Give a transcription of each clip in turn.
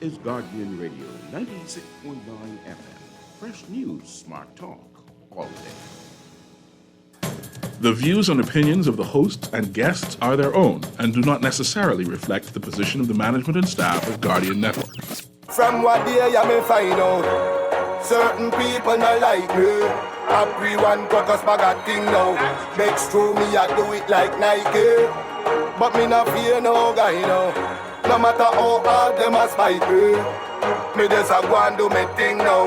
is Guardian Radio 96.9 FM. Fresh news, smart talk, all day. The views and opinions of the hosts and guests are their own and do not necessarily reflect the position of the management and staff of Guardian Network. From what day I may find out, certain people not like me. Everyone got us bag a thing now. Makes true me I do it like Nike. But me not fear no guy now. No matter how hard them a spite me. Me just a go and do me thing now.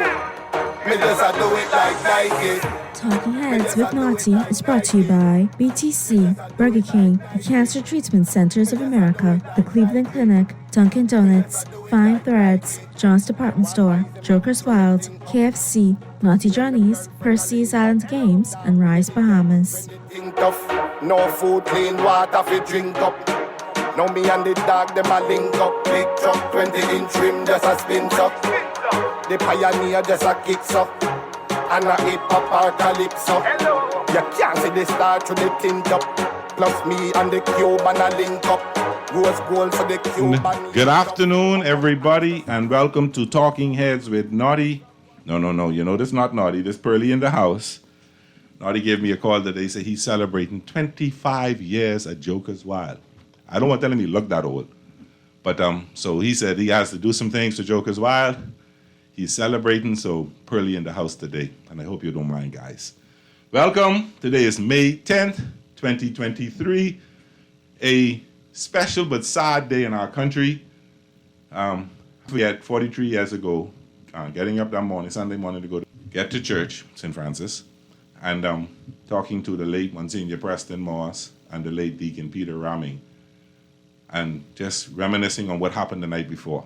Me just a do it like Nike. Talking Heads with Naughty is brought to you by BTC, Burger King, the Cancer Treatment Centers of America, the Cleveland Clinic, Dunkin' Donuts, Fine Threads, John's Department Store, Joker's Wild, KFC, Naughty Johnny's, Percy's Island Games, and Rise Bahamas. No food, clean water fi drink up. Now me and the dog them a link up. Big truck, 20-inch rim just a spin up. The Pioneer just a kicks up. And a hip-hop calypso. You can't see the star to the tint up. Plus me and the Cuban a link up. Rose gold for the Cuban. Good afternoon, everybody, and welcome to Talking Heads with Naughty. No, you know this not Naughty, this Pearly in the house. Naughty gave me a call today, said he's celebrating 25 years at Joker's Wild. I don't want to tell him he looked that old. But so he said he has to do some things to Joker's Wild. He's celebrating, so Pearly in the house today. And I hope you don't mind, guys. Welcome. Today is May 10th, 2023. A special but sad day in our country. We had 43 years ago, getting up that morning, Sunday morning, to get to church, St. Francis, and talking to the late Monsignor Preston Moss and the late Deacon Peter Ramming, and just reminiscing on what happened the night before.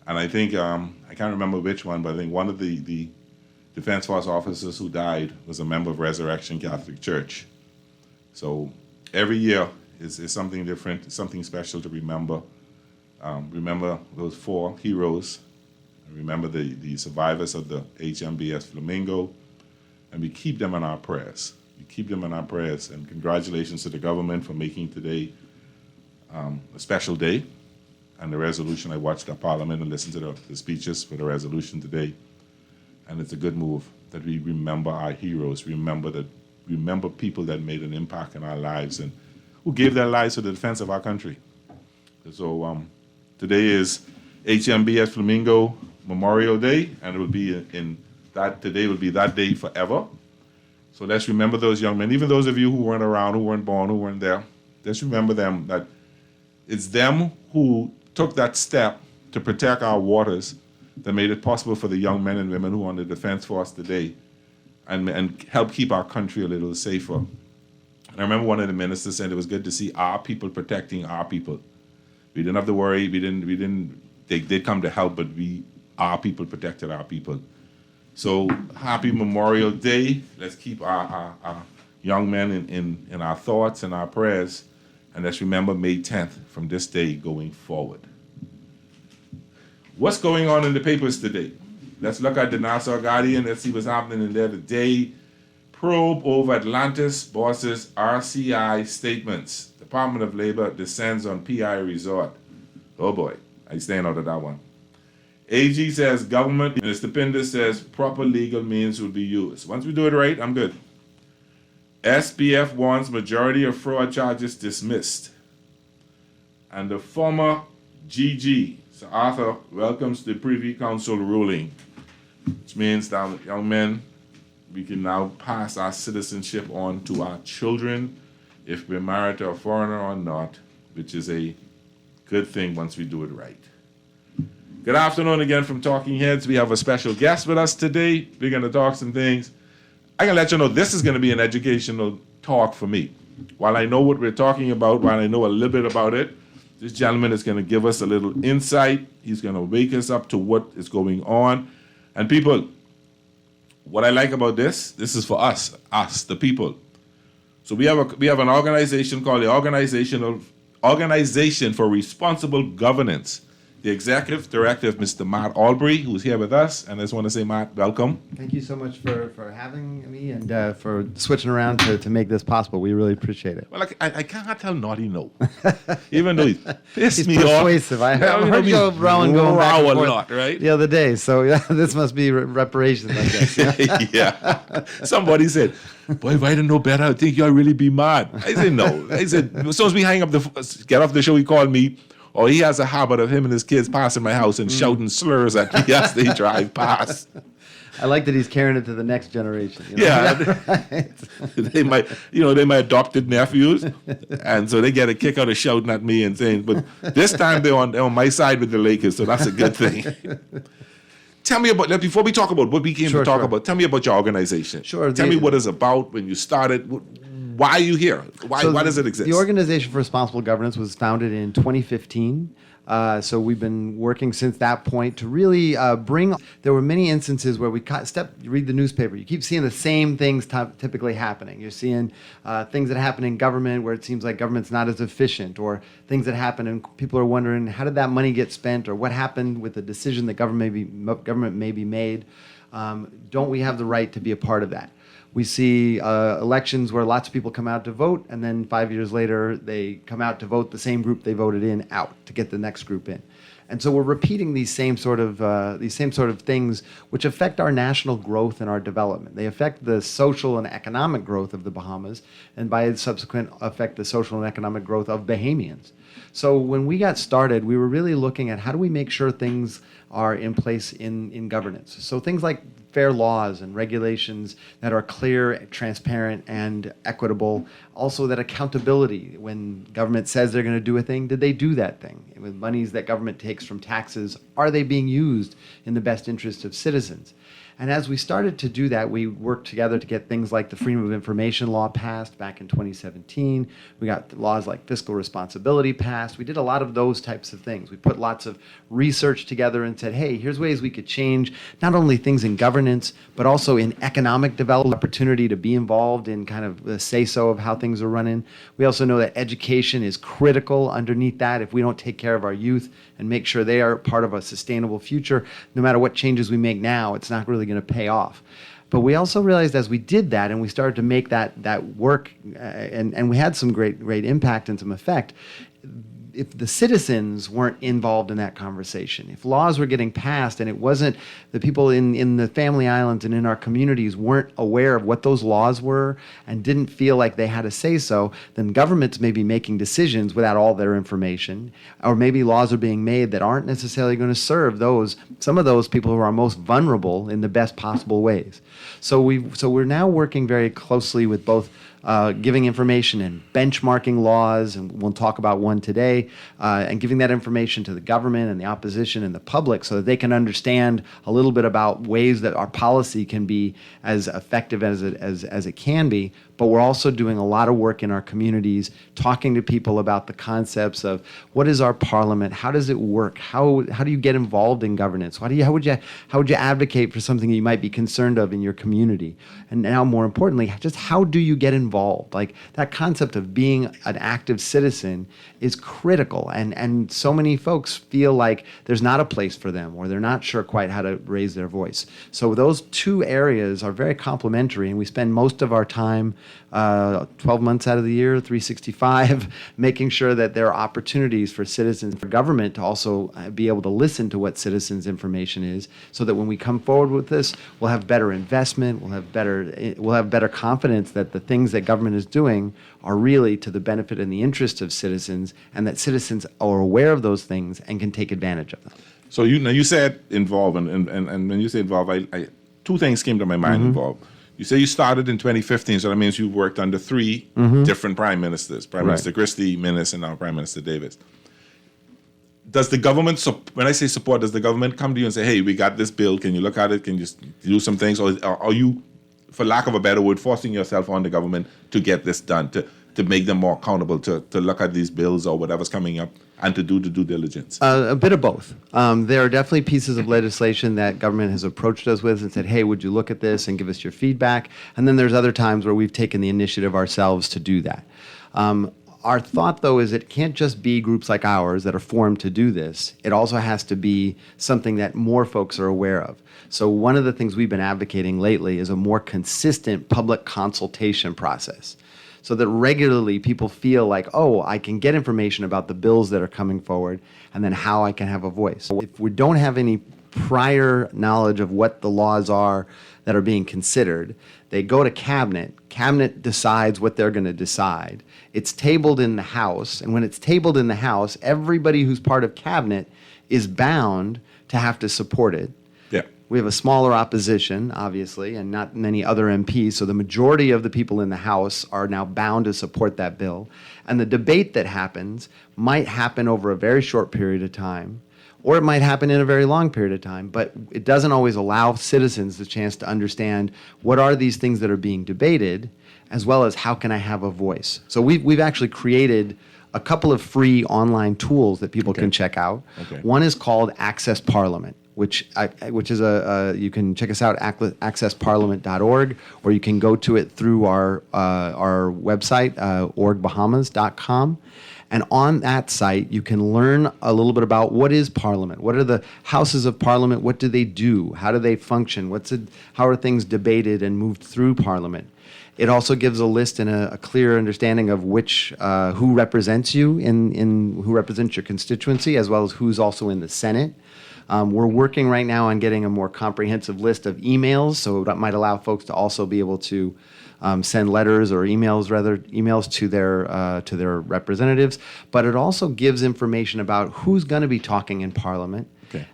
And I think, I can't remember which one, but I think one of the Defense Force officers who died was a member of Resurrection Catholic Church. So every year is something different, something special to remember. Remember those 4 heroes. Remember the survivors of the HMBS Flamingo. And we keep them in our prayers. And congratulations to the government for making today a special day. And the resolution, I watched the Parliament and listened to the speeches for the resolution today. And it's a good move that we remember our heroes, remember people that made an impact in our lives and who gave their lives for the defense of our country. So today is HMBS Flamingo Memorial Day, and it will be today will be that day forever. So let's remember those young men, even those of you who weren't around, who weren't born, who weren't there. Let's remember them, that it's them who took that step to protect our waters that made it possible for the young men and women who are on the Defense Force today and help keep our country a little safer. And I remember one of the ministers said it was good to see our people protecting our people. We didn't have to worry. They did come to help, but our people protected our people. So happy Memorial Day. Let's keep our young men in our thoughts and our prayers. And let's remember May 10th from this day going forward. What's going on in the papers today? Let's look at the Nassau Guardian. Let's see what's happening in there today. Probe over Atlantis bosses RCI statements. Department of Labor descends on PI resort. Oh boy, I'm staying out of that one. AG says government, and Stupendous says proper legal means will be used. Once we do it right, I'm good. SPF wants majority of fraud charges dismissed. And the former GG, Sir Arthur, welcomes the Privy Council ruling, which means that, young men, we can now pass our citizenship on to our children if we're married to a foreigner or not, which is a good thing once we do it right. Good afternoon again from Talking Heads. We have a special guest with us today. We're going to talk some things. I can let you know this is going to be an educational talk for me. While I know what we're talking about, while I know a little bit about it, this gentleman is going to give us a little insight. He's going to wake us up to what is going on. And people, what I like about this is for us, the people. So we have an organization called the Organization for Responsible Governance. the executive director of Mr. Matt Albury, who's here with us. And I just want to say, Matt, welcome. Thank you so much for having me and for switching around to make this possible. We really appreciate it. Well, I can't tell Naughty no. Even though he's pissed He's me off. persuasive. I heard Joe Rowan going back and a forth lot, right? the other day. So yeah, this must be reparations, I guess. Yeah. Somebody said, boy, if I didn't know better, I think you'll really be mad. I said, no. I said, as soon as we get off the show, he called me. Or he has a habit of him and his kids passing my house and shouting slurs at me as they drive past. I like that he's carrying it to the next generation. You know? Yeah. They might adopted nephews, and so they get a kick out of shouting at me and saying, but this time they're on my side with the Lakers, so that's a good thing. Tell me about, before we talk about what we came to talk about, tell me about your organization. Sure. Tell me what it's about, when you started. Why are you here? Why does it exist? The Organization for Responsible Governance was founded in 2015. So we've been working since that point to really bring. There were many instances where you read the newspaper, you keep seeing the same things typically happening. You're seeing things that happen in government where it seems like government's not as efficient, or things that happen and people are wondering, how did that money get spent, or what happened with the decision that government may be made. Don't we have the right to be a part of that? We see elections where lots of people come out to vote, and then 5 years later they come out to vote the same group they voted in out to get the next group in. And so we're repeating these same sort of things, which affect our national growth and our development. They affect the social and economic growth of the Bahamas, and by subsequent affect the social and economic growth of Bahamians. So when we got started, we were really looking at how do we make sure things are in place in governance. So things like fair laws and regulations that are clear, transparent, and equitable. Also that accountability, when government says they're going to do a thing, did they do that thing? With monies that government takes from taxes, are they being used in the best interest of citizens? And as we started to do that, we worked together to get things like the Freedom of Information Law passed back in 2017. We got laws like fiscal responsibility passed. We did a lot of those types of things. We put lots of research together and said, hey, here's ways we could change not only things in governance, but also in economic development, opportunity to be involved in kind of the say-so of how things are running. We also know that education is critical underneath that. If we don't take care of our youth and make sure they are part of a sustainable future, no matter what changes we make now, it's not really going to pay off. But we also realized as we did that and we started to make that work, and we had some great impact and some effect, if the citizens weren't involved in that conversation, if laws were getting passed and it wasn't the people in the family islands and in our communities weren't aware of what those laws were and didn't feel like they had a say-so, then governments may be making decisions without all their information, or maybe laws are being made that aren't necessarily going to serve some of those people who are most vulnerable in the best possible ways. So we're now working very closely with both giving information and benchmarking laws, and we'll talk about one today, and giving that information to the government and the opposition and the public so that they can understand a little bit about ways that our policy can be as effective as it can be. But we're also doing a lot of work in our communities, talking to people about the concepts of what is our parliament, how does it work, how do you get involved in governance, how would you advocate for something you might be concerned of in your community, and now more importantly, just how do you get involved? Like that concept of being an active citizen is critical, and so many folks feel like there's not a place for them, or they're not sure quite how to raise their voice. So those two areas are very complementary, and we spend most of our time 12 months out of the year, 365, making sure that there are opportunities for citizens, for government to also be able to listen to what citizens' information is, so that when we come forward with this, we'll have better investment, we'll have better confidence that the things that government is doing are really to the benefit and the interest of citizens, and that citizens are aware of those things and can take advantage of them. So you said involve, and when you say involve, I two things came to my mind. Involve. You say you started in 2015, so that means you worked under three different prime ministers: Prime Minister Christie, Minnis, and now Prime Minister Davis. Does the government, when I say support, does the government come to you and say, "Hey, we got this bill. Can you look at it? Can you do some things?" Or are you, for lack of a better word, forcing yourself on the government to get this done, to make them more accountable, to look at these bills or whatever's coming up, and to do the due diligence? A bit of both. There are definitely pieces of legislation that government has approached us with and said, hey, would you look at this and give us your feedback? And then there's other times where we've taken the initiative ourselves to do that. Our thought, though, is it can't just be groups like ours that are formed to do this. It also has to be something that more folks are aware of. So one of the things we've been advocating lately is a more consistent public consultation process, so that regularly people feel like, oh, I can get information about the bills that are coming forward and then how I can have a voice. If we don't have any prior knowledge of what the laws are that are being considered, they go to cabinet. Cabinet decides what they're going to decide. It's tabled in the House, and when it's tabled in the House, everybody who's part of cabinet is bound to have to support it. Yeah. We have a smaller opposition, obviously, and not many other MPs, so the majority of the people in the House are now bound to support that bill. And the debate that happens might happen over a very short period of time, or it might happen in a very long period of time, but it doesn't always allow citizens the chance to understand what are these things that are being debated, as well as how can I have a voice. So we've actually created a couple of free online tools that people can check out. Okay. One is called Access Parliament, which is you can check us out at accessparliament.org, or you can go to it through our website, orgbahamas.com. And on that site, you can learn a little bit about what is Parliament. What are the houses of Parliament? What do they do? How do they function? How are things debated and moved through Parliament? It also gives a list and a clear understanding of who represents you in who represents your constituency, as well as who's also in the Senate. We're working right now on getting a more comprehensive list of emails, so that might allow folks to also be able to send letters or emails to their representatives. But it also gives information about who's going to be talking in Parliament,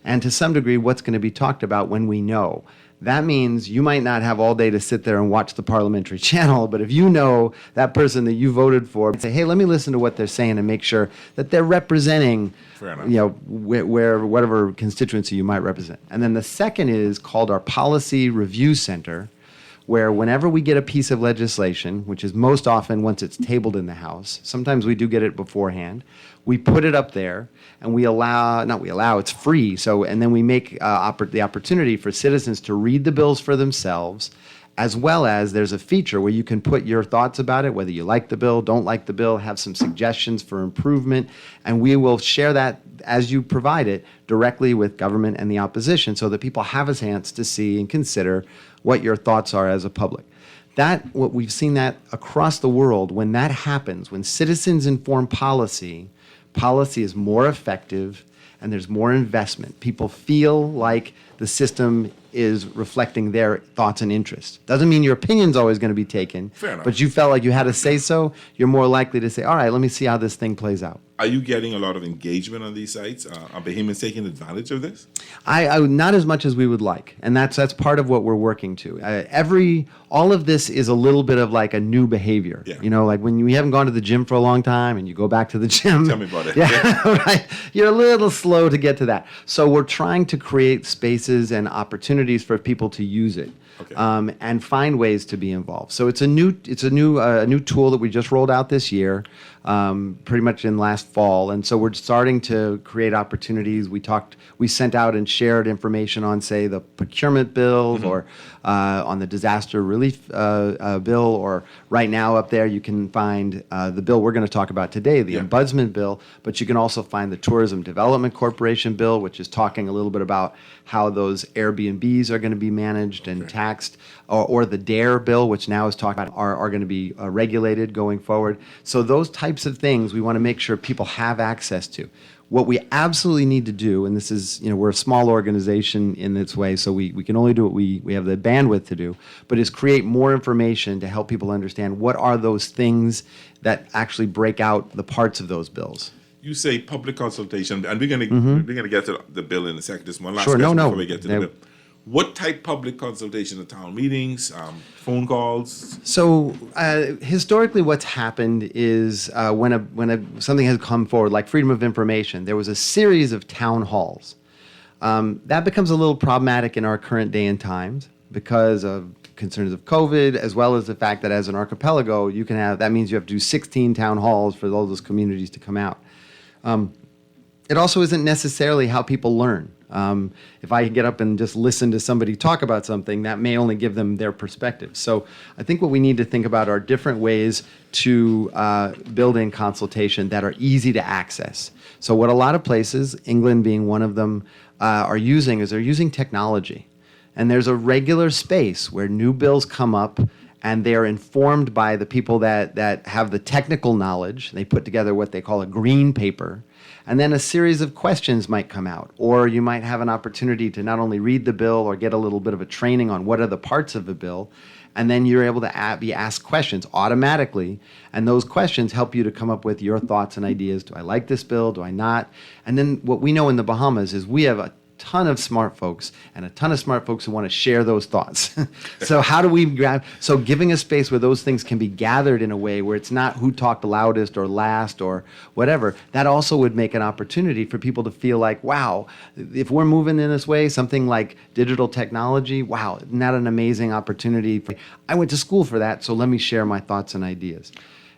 and to some degree what's going to be talked about when we know. That means you might not have all day to sit there and watch the parliamentary channel, but if you know that person that you voted for, say, hey, let me listen to what they're saying and make sure that they're representing, whatever constituency you might represent. And then the second is called our Policy Review Center, where whenever we get a piece of legislation, which is most often once it's tabled in the House, sometimes we do get it beforehand, we put it up there and it's free. And then we make the opportunity for citizens to read the bills for themselves, as well as there's a feature where you can put your thoughts about it, whether you like the bill, don't like the bill, have some suggestions for improvement, and we will share that as you provide it directly with government and the opposition, so that people have a chance to see and consider what your thoughts are as a public. What we've seen that across the world, when that happens, when citizens inform policy is more effective and there's more investment. People feel like the system is reflecting their thoughts and interests. Doesn't mean your opinion's always going to be taken, but you felt like you had to say so, you're more likely to say, all right, let me see how this thing plays out. Are you getting a lot of engagement on these sites? Are Bahamians taking advantage of this? I not as much as we would like, and that's part of what we're working to. All of this is a little bit of like a new behavior. Yeah. Like when you haven't gone to the gym for a long time and you go back to the gym. Tell me about it. Yeah, right. You're a little slow to get to that. So we're trying to create spaces and opportunities for people to use it. Okay. And find ways to be involved. So it's a new tool that we just rolled out this year, pretty much in last fall. And so we're starting to create opportunities. We sent out and shared information on, say, the procurement bills, or on the disaster relief bill, or right now up there you can find the bill we're going to talk about today, the Ombudsman bill, but you can also find the Tourism Development Corporation bill, which is talking a little bit about how those Airbnbs are going to be managed and taxed, or the DARE bill, which now is talking about are going to be regulated going forward. So those types of things we want to make sure people have access to. What we absolutely need to do, and this is, we're a small organization in this way, so we can only do what we have the bandwidth to do, but is create more information to help people understand what are those things that actually break out the parts of those bills. You say public consultation, and we're gonna get to the bill in a second. Just one last question before we get to the bill. What type public consultation? At town meetings, phone calls? So historically, what's happened is when something has come forward, like freedom of information, there was a series of town halls. That becomes a little problematic in our current day and times because of concerns of COVID, as well as the fact that as an archipelago, that means you have to do 16 town halls for all those communities to come out. It also isn't necessarily how people learn. If I get up and just listen to somebody talk about something, that may only give them their perspective. So I think what we need to think about are different ways to build in consultation that are easy to access. So what a lot of places, England being one of them, are using is they're using technology. And there's a regular space where new bills come up and they are informed by the people that have the technical knowledge. They put together what they call a green paper. And then a series of questions might come out. Or you might have an opportunity to not only read the bill or get a little bit of a training on what are the parts of the bill, and then you're able to be asked questions automatically, and those questions help you to come up with your thoughts and ideas. Do I like this bill? Do I not? And then what we know in the Bahamas is we have a ton of smart folks and a ton of smart folks who want to share those thoughts. So how do we so giving a space where those things can be gathered in a way where it's not who talked loudest or last or whatever, that also would make an opportunity for people to feel like, wow, if we're moving in this way, something like digital technology, wow, isn't that an amazing opportunity? I went to school for that, so let me share my thoughts and ideas.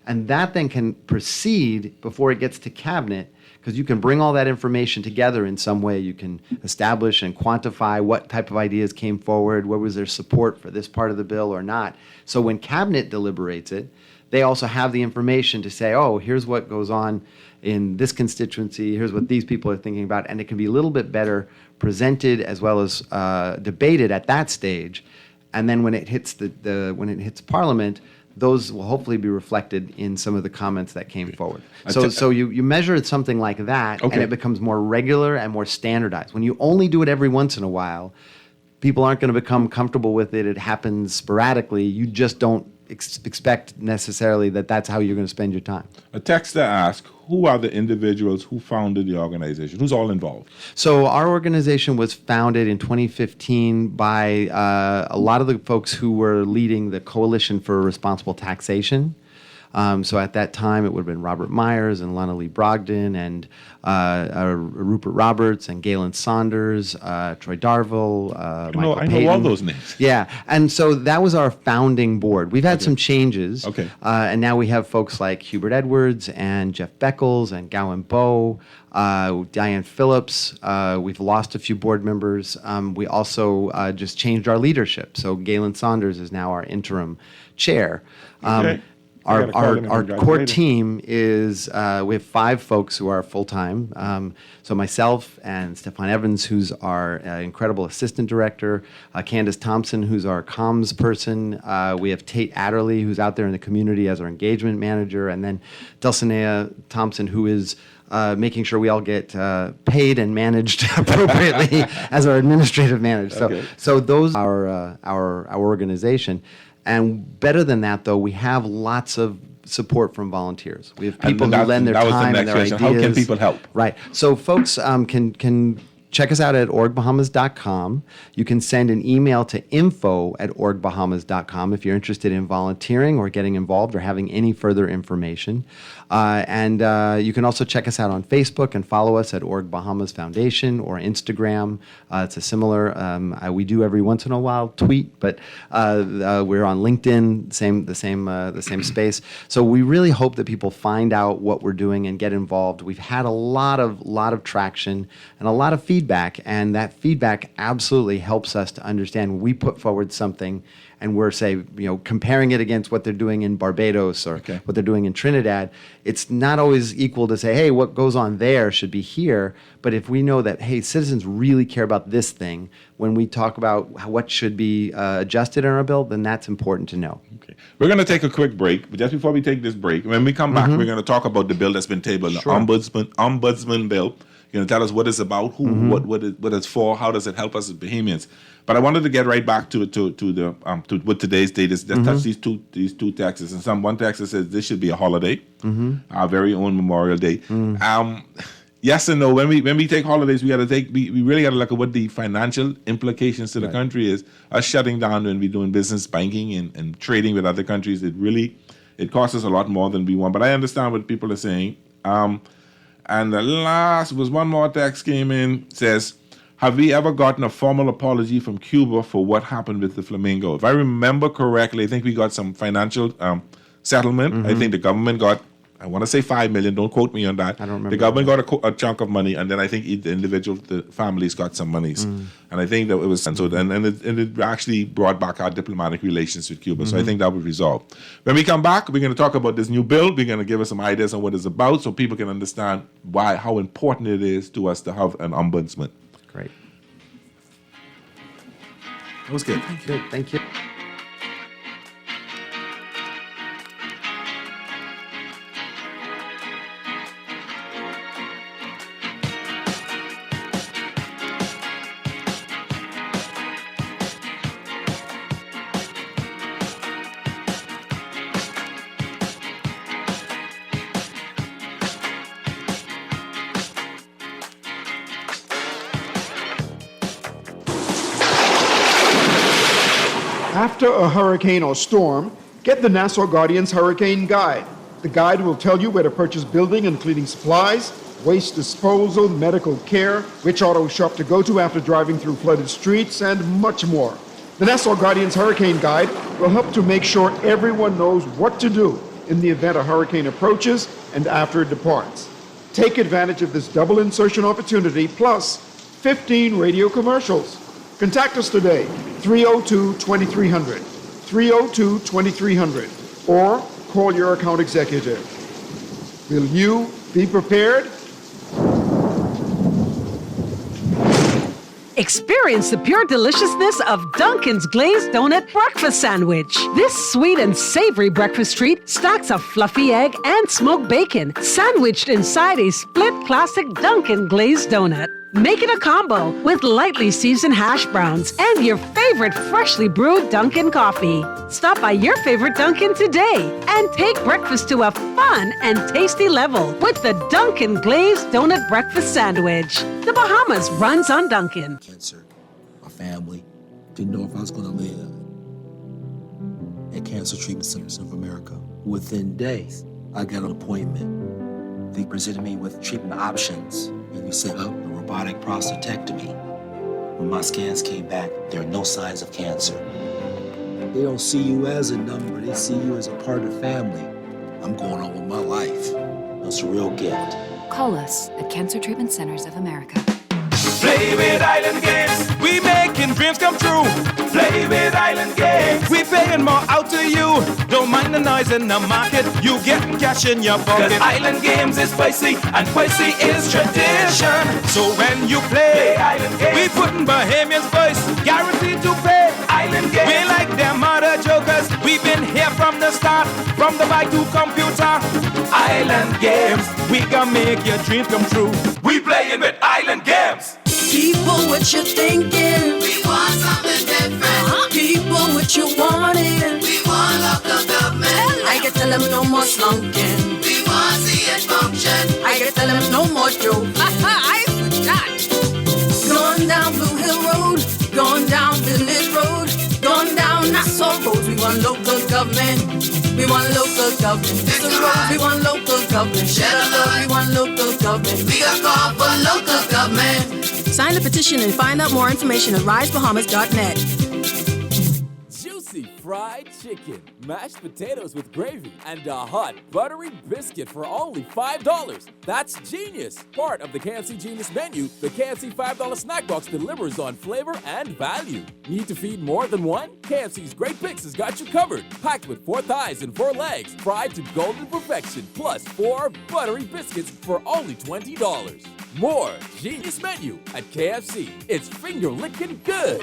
And that then can proceed before it gets to cabinet, because you can bring all that information together in some way. You can establish and quantify what type of ideas came forward, what was their support for this part of the bill or not. So when cabinet deliberates it, they also have the information to say, oh, here's what goes on in this constituency, here's what these people are thinking about, and it can be a little bit better presented as well as debated at that stage. And then when it hits when it hits Parliament, those will hopefully be reflected in some of the comments that came forward. So you measure something like that, and it becomes more regular and more standardized. When you only do it every once in a while, people aren't going to become comfortable with it. It happens sporadically. You just don't expect necessarily that that's how you're going to spend your time. A texter asked, who are the individuals who founded the organization? Who's all involved? So our organization was founded in 2015 by a lot of the folks who were leading the Coalition for Responsible Taxation. So at that time, it would have been Robert Myers and Lana Lee Brogdon and Rupert Roberts and Galen Saunders, Troy Darville, Michael Payton. I know all those names. Yeah, and so that was our founding board. We've had some changes, and now we have folks like Hubert Edwards and Jeff Beckles and Gowan Bowe, Diane Phillips. We've lost a few board members. We also just changed our leadership. So Galen Saunders is now our interim chair. Our core team is, we have 5 folks who are full-time. So myself and Stefan Evans, who's our incredible assistant director, Candace Thompson, who's our comms person. We have Tate Adderley, who's out there in the community as our engagement manager, and then Dulcinea Thompson, who is making sure we all get paid and managed appropriately as our administrative manager. So those are our organization. And better than that, though, we have lots of support from volunteers. We have people who lend their time and their ideas. How can people help? Right. So folks can check us out at orgbahamas.com. You can send an email to info@orgbahamas.com if you're interested in volunteering or getting involved or having any further information. And you can also check us out on Facebook and follow us at Org Bahamas Foundation or Instagram. It's a similar, we do every once in a while tweet, but we're on LinkedIn, the same space. So we really hope that people find out what we're doing and get involved. We've had a lot of traction and a lot of feedback, and that feedback absolutely helps us to understand when we put forward something and we're, say, comparing it against what they're doing in Barbados or what they're doing in Trinidad. It's not always equal to say, hey, what goes on there should be here. But if we know that, hey, citizens really care about this thing, when we talk about what should be adjusted in our bill, then that's important to know. Okay. We're going to take a quick break. But just before we take this break, when we come back, we're going to talk about the bill that's been tabled, the Ombudsman bill. You're going to tell us what it's about, what it's for, how does it help us as Bahamians. But I wanted to get right back to what today's date is. Let's touch these two texts. And one text says this should be a holiday, our very own Memorial Day. Yes and no. When we take holidays, we really got to look at what the financial implications to the country is. Us shutting down when we're doing business, banking, and trading with other countries, it costs us a lot more than we want. But I understand what people are saying. And the last was one more text came in, says, have we ever gotten a formal apology from Cuba for what happened with the Flamingo? If I remember correctly, I think we got some financial settlement. I think the government got I want to say $5 million. Don't quote me on that. I don't remember. The government got a chunk of money, and then I think the families got some monies. And I think that it was and it actually brought back our diplomatic relations with Cuba. So I think that was resolved. When we come back, we're going to talk about this new bill. We're going to give us some ideas on what it's about, so people can understand how important it is to us to have an ombudsman. Great. That was good. Thank you. Good. Thank you. After a hurricane or storm, get the Nassau Guardian's Hurricane Guide. The guide will tell you where to purchase building and cleaning supplies, waste disposal, medical care, which auto shop to go to after driving through flooded streets, and much more. The Nassau Guardian's Hurricane Guide will help to make sure everyone knows what to do in the event a hurricane approaches and after it departs. Take advantage of this double insertion opportunity plus 15 radio commercials. Contact us today, 302-2300, 302-2300, or call your account executive. Will you be prepared? Experience the pure deliciousness of Dunkin's Glazed Donut Breakfast Sandwich. This sweet and savory breakfast treat stacks a fluffy egg and smoked bacon, sandwiched inside a split classic Dunkin' Glazed Donut. Make it a combo with lightly seasoned hash browns and your favorite freshly brewed Dunkin' coffee. Stop by your favorite Dunkin' today and take breakfast to a fun and tasty level with the Dunkin' Glazed Donut Breakfast Sandwich. The Bahamas runs on Dunkin'. Cancer, my family, didn't know if I was going to live. At Cancer Treatment Centers of America. Within days, I got an appointment. They presented me with treatment options, and we set up a robotic prostatectomy. When my scans came back, there are no signs of cancer. They don't see you as a number, they see you as a part of the family. I'm going on with my life. That's a real gift. Call us at Cancer Treatment Centers of America. Play with Island Games, we making dreams come true. Play with Island Games, we paying more out to you. Don't mind the noise in the market, you getting cash in your pocket. 'Cause Island Games is spicy, and spicy is tradition. So when you play Island Games, we putting Bahamians first, guaranteed to pay. Island Games, we like them other jokers. We've been here from the start, from the bike to computer. Island Games, we gonna make your dreams come true. We playing with Island Games. People, what you thinking? We want something different. People, what you wanting? We want local government. I can tell them no more slunking. We want see it function. I can tell them no more joke. I forgot. Going down Blue Hill Road, going down Village Road, going down Nassau Road. We want local government. We want local government. It's the road. We want local government. Share the love. We want local government. We got call for local government. Sign the petition and find out more information at risebahamas.net. Juicy fried chicken, mashed potatoes with gravy, and a hot buttery biscuit for only $5. That's genius! Part of the KFC Genius menu, the KFC $5 snack box delivers on flavor and value. Need to feed more than one? KFC's Great Picks has got you covered. Packed with 4 thighs and 4 legs, fried to golden perfection, plus 4 buttery biscuits for only $20. More genius menu at KFC. It's finger-licking good.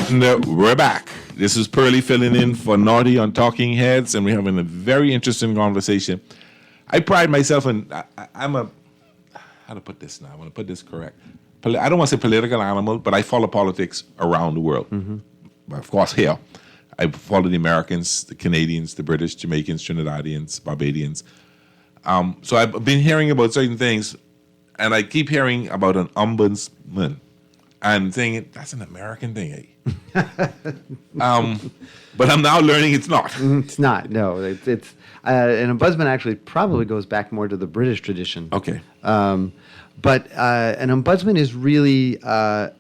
And we're back. This is Pearlie filling in for Naughty on Talking Heads, and we're having a very interesting conversation. I pride myself in, I'm a, how to put this now? I want to put this correct. I don't want to say political animal, but I follow politics around the world. But of course, here, I follow the Americans, the Canadians, the British, Jamaicans, Trinidadians, Barbadians. So I've been hearing about certain things, and I keep hearing about an ombudsman. and thinking that's an American thing. But I'm now learning it's not. It's not. No, it's an ombudsman actually probably goes back more to the British tradition. Okay. But an ombudsman is really a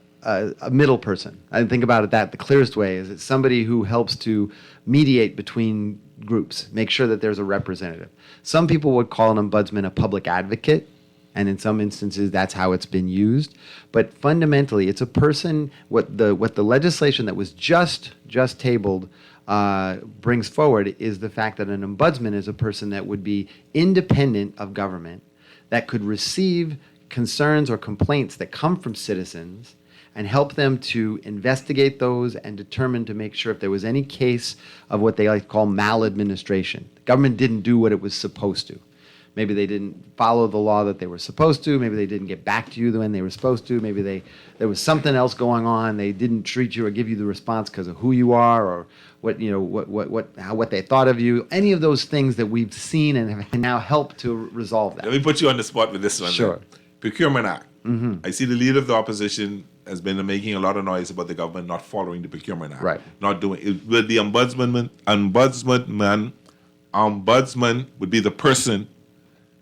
middle person. I think about it that the clearest way is it's somebody who helps to mediate between groups, make sure that there's a representative. Some people would call an ombudsman a public advocate, and in some instances that's how it's been used. But fundamentally, it's a person. What the legislation that was just tabled brings forward is the fact that an ombudsman is a person that would be independent of government, that could receive concerns or complaints that come from citizens and help them to investigate those and determine to make sure if there was any case of what they like to call maladministration. The government didn't do what it was supposed to. Maybe they didn't follow the law that they were supposed to. Maybe they didn't get back to you when they were supposed to. Maybe there was something else going on. They didn't treat you or give you the response because of who you are or what they thought of you. Any of those things that we've seen and have now helped to resolve that. Let me put you on the spot with this one. Sure. Then. Procurement Act. I see the leader of the opposition has been making a lot of noise about the government not following the Procurement Act. Right. Not doing it. Will the ombudsman would be the person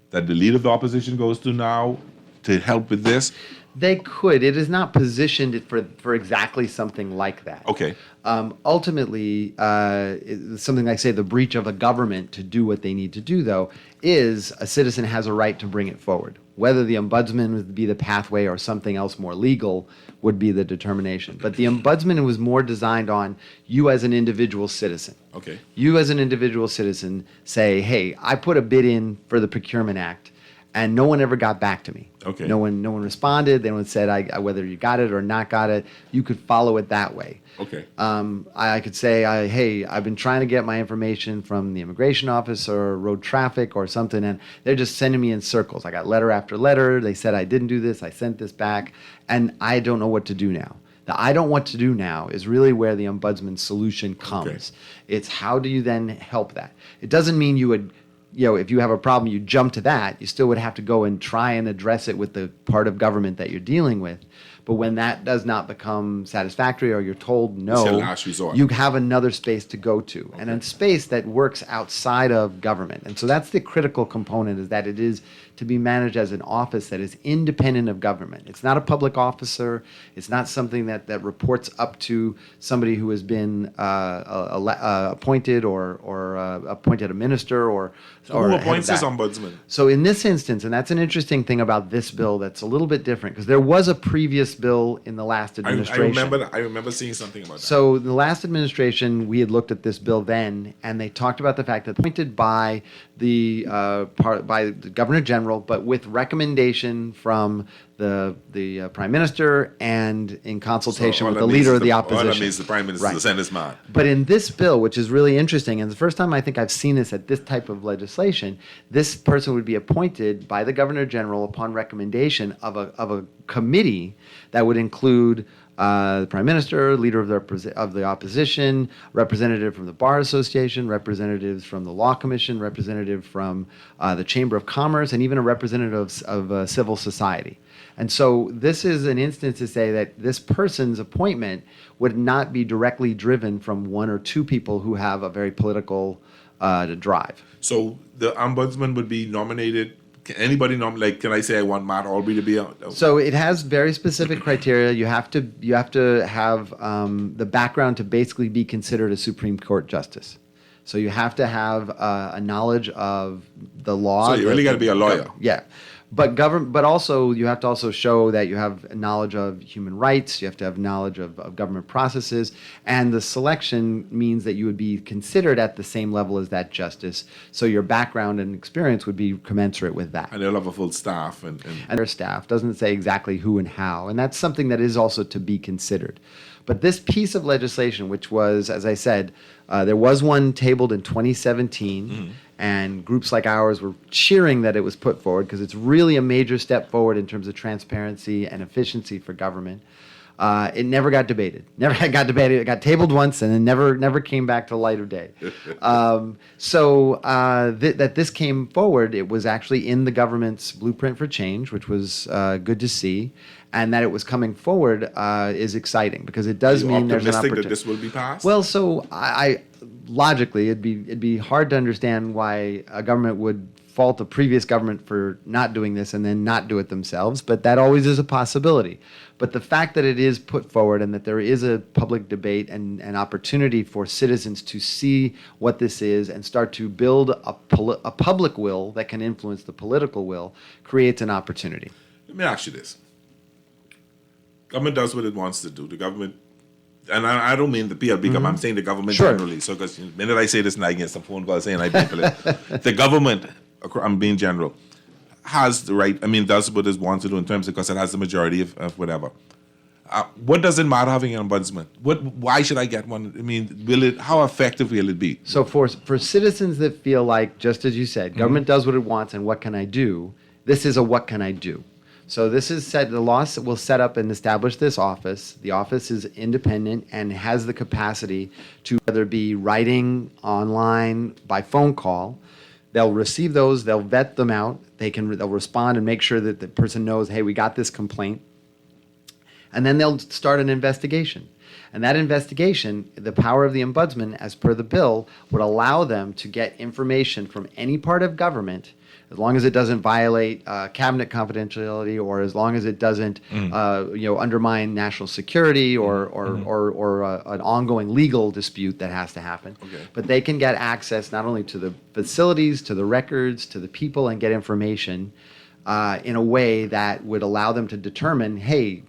that the leader of the opposition goes to now to help with this? They could. It is not positioned for exactly something like that. Okay. Ultimately, something like, say, the breach of a government to do what they need to do, though, is a citizen has a right to bring it forward. Whether the ombudsman would be the pathway or something else more legal would be the determination. But the ombudsman was more designed on you as an individual citizen. Okay. You as an individual citizen say, hey, I put a bid in for the Procurement Act, and no one ever got back to me. Okay. No one responded. No one said whether you got it or not got it. You could follow it that way. Okay. I could say, hey, I've been trying to get my information from the immigration office or road traffic or something, and they're just sending me in circles. I got letter after letter. They said I didn't do this. I sent this back, and I don't know what to do now. The I don't know what to do now is really where the ombudsman solution comes. Okay. It's how do you then help that? It doesn't mean you would, if you have a problem, you jump to that. You still would have to go and try and address it with the part of government that you're dealing with. But when that does not become satisfactory or you're told no, It's your last resort. you have another space to go to, and a space that works outside of government. And so that's the critical component, is that it is to be managed as an office that is independent of government. It's not a public officer. It's not something that reports up to somebody who has been appointed or appointed a minister or Who head of appoints this that. ombudsman? So in this instance, and that's an interesting thing about this bill that's a little bit different, because there was a previous bill in the last administration. I remember seeing something about that. So the last administration, we had looked at this bill then, and they talked about the fact that appointed by the Governor General, but with recommendation from the Prime Minister and in consultation with the leader of the opposition. All that means the Prime Minister is the Senate's man. But in this bill, which is really interesting, and the first time I think I've seen this at this type of legislation, this person would be appointed by the Governor General upon recommendation of a committee that would include the Prime Minister, leader of the opposition, representative from the Bar Association, representatives from the Law Commission, representative from the Chamber of Commerce, and even a representative of civil society. And so this is an instance to say that this person's appointment would not be directly driven from one or two people who have a very political drive. So the ombudsman would be nominated. Can anybody nominate? Can I say I want Matt Albury to be out? So it has very specific criteria. You have to have the background to basically be considered a Supreme Court justice. So you have to have a knowledge of the law. So you really got to be a lawyer. Yeah. But also you have to also show that you have knowledge of human rights. You have to have knowledge of government processes, and the selection means that you would be considered at the same level as that justice. So your background and experience would be commensurate with that. And they'll have a full staff, and their staff doesn't say exactly who and how, and that's something that is also to be considered. But this piece of legislation, which was, as I said, there was one tabled in 2017. And groups like ours were cheering that it was put forward because it's really a major step forward in terms of transparency and efficiency for government. It never got debated. Never got debated. It got tabled once and then never came back to light of day. That this came forward, it was actually in the government's blueprint for change, which was good to see. And that it was coming forward is exciting because it does mean there's an opportunity. That this will be passed? Well, so I logically, it'd be hard to understand why a government would fault a previous government for not doing this and then not do it themselves, but that always is a possibility. But the fact that it is put forward and that there is a public debate and an opportunity for citizens to see what this is and start to build a public will that can influence the political will creates an opportunity. Let me ask you this. Government does what it wants to do. The government, and I don't mean the PLB government, I'm saying the government generally. So, because the minute I say this and I get some phone calls saying I think the government, I'm being general, has the right, does what it wants to do in terms of because it has the majority of whatever. What does it matter having an ombudsman? Why should I get one? How effective will it be? So for citizens that feel like, just as you said, government does what it wants and what can I do, this is a what can I do. So this is the law will set up and establish this office. The office is independent and has the capacity to whether it be writing, online, by phone call. They'll receive those, they'll vet them out, they'll respond and make sure that the person knows, hey, we got this complaint. And then they'll start an investigation. And that investigation, the power of the ombudsman, as per the bill, would allow them to get information from any part of government, as long as it doesn't violate cabinet confidentiality or as long as it doesn't undermine national security or an ongoing legal dispute that has to happen. Okay. But they can get access not only to the facilities, to the records, to the people, and get information in a way that would allow them to determine, hey,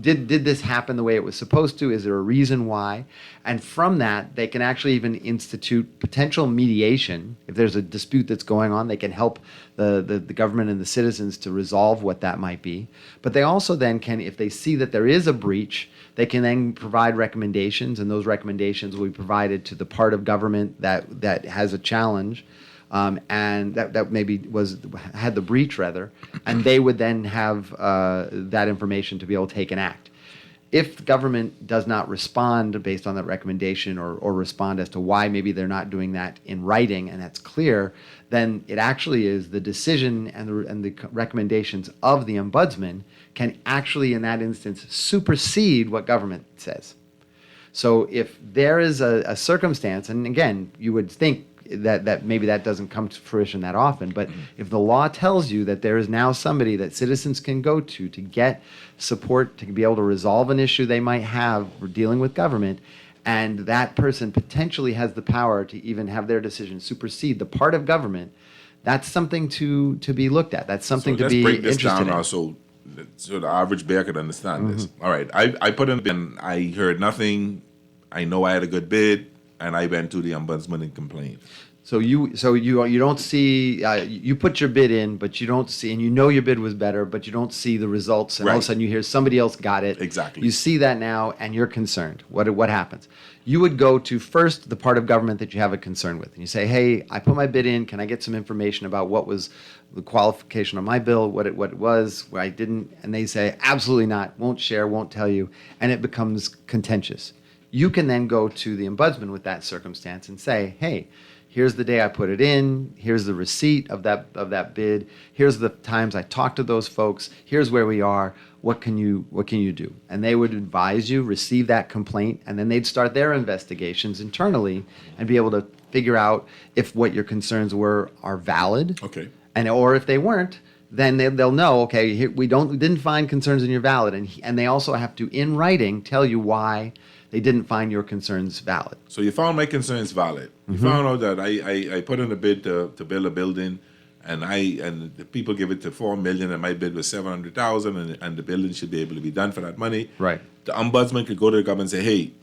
did this happen the way it was supposed to? Is there a reason why? And from that, they can actually even institute potential mediation. If there's a dispute that's going on, they can help the government and the citizens to resolve what that might be. But they also then can, if they see that there is a breach, they can then provide recommendations, and those recommendations will be provided to the part of government that has a challenge. And that maybe had the breach rather, and they would then have that information to be able to take an act. If the government does not respond based on that recommendation or respond as to why maybe they're not doing that in writing and that's clear, then it actually is the decision and the recommendations of the ombudsman can actually in that instance supersede what government says. So if there is a circumstance, and again, you would think that maybe that doesn't come to fruition that often, but if the law tells you that there is now somebody that citizens can go to get support to be able to resolve an issue they might have dealing with government, and that person potentially has the power to even have their decision supersede the part of government, that's something to be looked at. That's something to be interested in. Let's break this down now so the average bear could understand this. All right, I put in a bid, I heard nothing, I know I had a good bid, and I went to the ombudsman and complained. So you don't see you put your bid in, but you don't see, and you know your bid was better, but you don't see the results, and all of a sudden you hear somebody else got it. Exactly. You see that now, and you're concerned. What happens? You would go to first the part of government that you have a concern with, and you say, hey, I put my bid in. Can I get some information about what was the qualification of my bill, what it was, where I didn't? And they say, absolutely not. Won't share. Won't tell you, and it becomes contentious. You can then go to the ombudsman with that circumstance and say, hey, here's the day I put it in, here's the receipt of that bid, here's the times I talked to those folks, here's where we are, what can you do? And they would advise you, receive that complaint, and then they'd start their investigations internally and be able to figure out if what your concerns are valid. Okay. Or if they weren't, then they'll know, okay, here, we didn't find concerns in your valid, and they also have to, in writing, tell you why they didn't find your concerns valid. So you found my concerns valid. You found out that I put in a bid to build a building, and the people give it to $4 million, and my bid was $700,000, and the building should be able to be done for that money. Right. The ombudsman could go to the government and say, hey,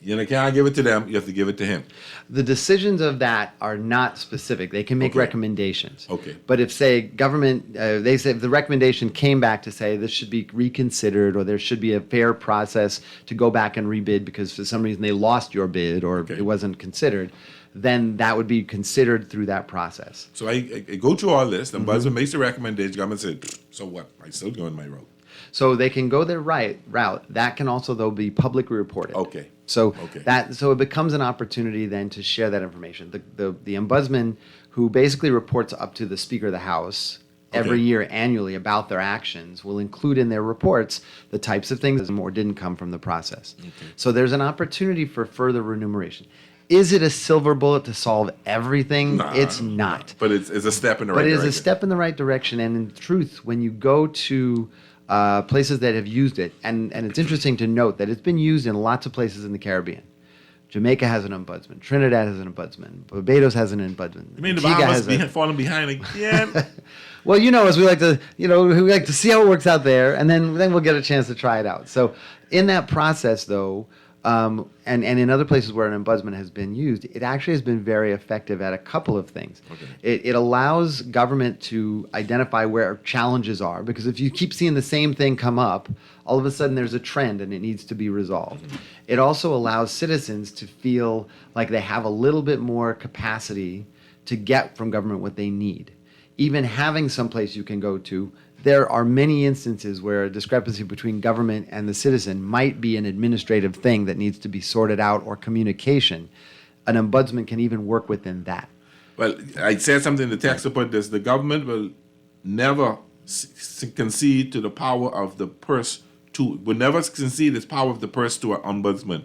you can't give it to them, you have to give it to him. The decisions of that are not specific. They can make recommendations. Okay. But if, say, government, they say if the recommendation came back to say this should be reconsidered or there should be a fair process to go back and rebid because for some reason they lost your bid or it wasn't considered, then that would be considered through that process. So I go through all this, the ombudsman makes the recommendation, government says, so what? I still go in my road. So they can go their route. That can also, though, be publicly reported. Okay. So Okay. so it becomes an opportunity then to share that information. The ombudsman, who basically reports up to the Speaker of the House every Okay. year annually about their actions, will include in their reports the types of things that or didn't come from the process. So there's an opportunity for further remuneration. Is it a silver bullet to solve everything? Nah, It's not. But it's a step in the right But it direction. is a step in the right direction. And in truth, when you go to places that have used it, and it's interesting to note that it's been used in lots of places in the Caribbean. Jamaica has an ombudsman. Trinidad has an ombudsman. Barbados has an ombudsman. You mean the Antigua Bahamas has a- falling behind again? Well, as we like to, we like to see how it works out there, and then we'll get a chance to try it out. So, in that process, though, and in other places where an ombudsman has been used, it actually has been very effective at a couple of things. It allows government to identify where challenges are, because if you keep seeing the same thing come up, all of a sudden there's a trend and it needs to be resolved. It also allows citizens to feel like they have a little bit more capacity to get from government what they need. Even having someplace you can go to, there are many instances where a discrepancy between government and the citizen might be an administrative thing that needs to be sorted out, or communication. An ombudsman can even work within that. Well, I said something in the text about this. The government will never concede to the power of the purse will never concede its power of the purse to an ombudsman.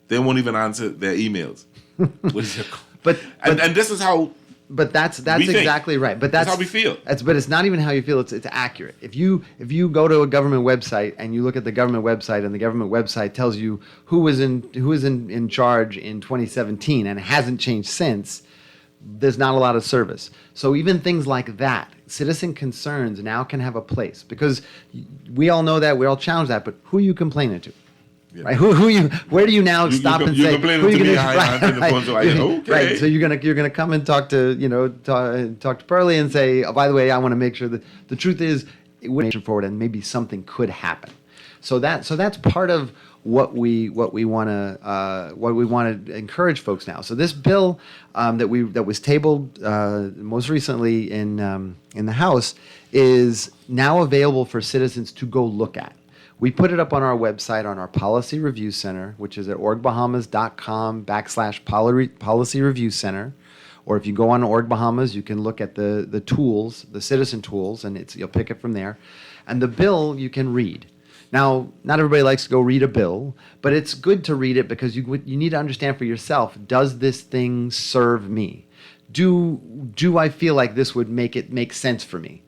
They won't even answer their emails. And this is how. But that's we think. exactly right. But That's how we feel. But it's not even how you feel. It's accurate. If you go to a government website and you look at the government website, and the government website tells you who was in charge in 2017 and hasn't changed since, there's not a lot of service. So even things like that, citizen concerns now can have a place, because we all know that, we all challenge that. But who are you complaining to? Yeah. Right? Where do you now stop and say? Complaining to me, I answer the phone, so I okay. Right. So you're gonna come and talk to Pearlie and say, oh, by the way, I want to make sure that the truth is it would move forward and maybe something could happen. So that's part of what we want to encourage folks now. So this bill that was tabled most recently in the House is now available for citizens to go look at. We put it up on our website, on our Policy Review Center, which is at orgbahamas.com/Policy Review Center. Or if you go on Org Bahamas, you can look at the tools, the citizen tools, and you'll pick it from there. And the bill you can read. Now, not everybody likes to go read a bill, but it's good to read it because you need to understand for yourself, does this thing serve me? Do I feel like this would make sense for me?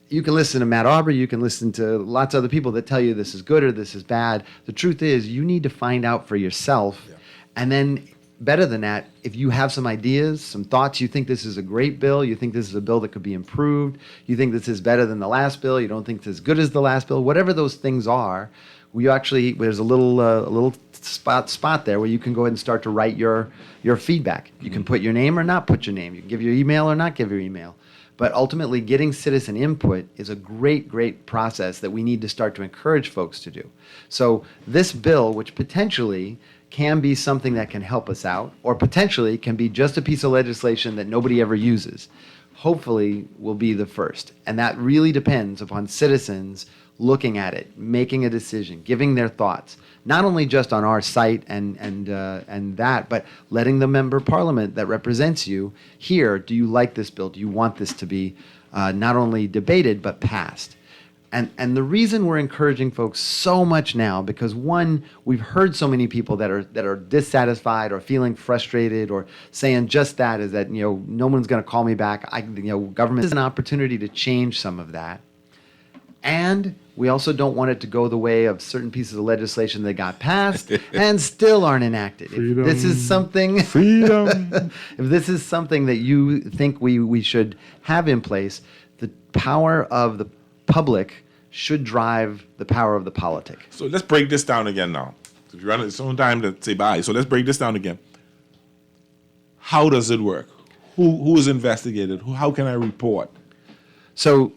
You can listen to Matt Aubrey, you can listen to lots of other people that tell you this is good or this is bad. The truth is, you need to find out for yourself. Yeah. And then, better than that, if you have some ideas, some thoughts, you think this is a great bill, you think this is a bill that could be improved, you think this is better than the last bill, you don't think it's as good as the last bill, whatever those things are, there's a little spot there where you can go ahead and start to write your feedback. You can put your name or not put your name. You can give your email or not give your email. But ultimately, getting citizen input is a great, great process that we need to start to encourage folks to do. So this bill, which potentially can be something that can help us out, or potentially can be just a piece of legislation that nobody ever uses, hopefully will be the first. And that really depends upon citizens looking at it, making a decision, giving their thoughts, not only just on our site and that, but letting the member of parliament that represents you hear, do you like this bill? Do you want this to be not only debated, but passed? And the reason we're encouraging folks so much now, because one, we've heard so many people that are dissatisfied or feeling frustrated or saying just that, is that, no one's going to call me back. Government is an opportunity to change some of that. And we also don't want it to go the way of certain pieces of legislation that got passed and still aren't enacted. If this is something that you think we should have in place, the power of the public should drive the power of the politic. So let's break this down again now. If you're running, it's on time to say bye. So let's break this down again. How does it work? Who is investigated? How can I report? So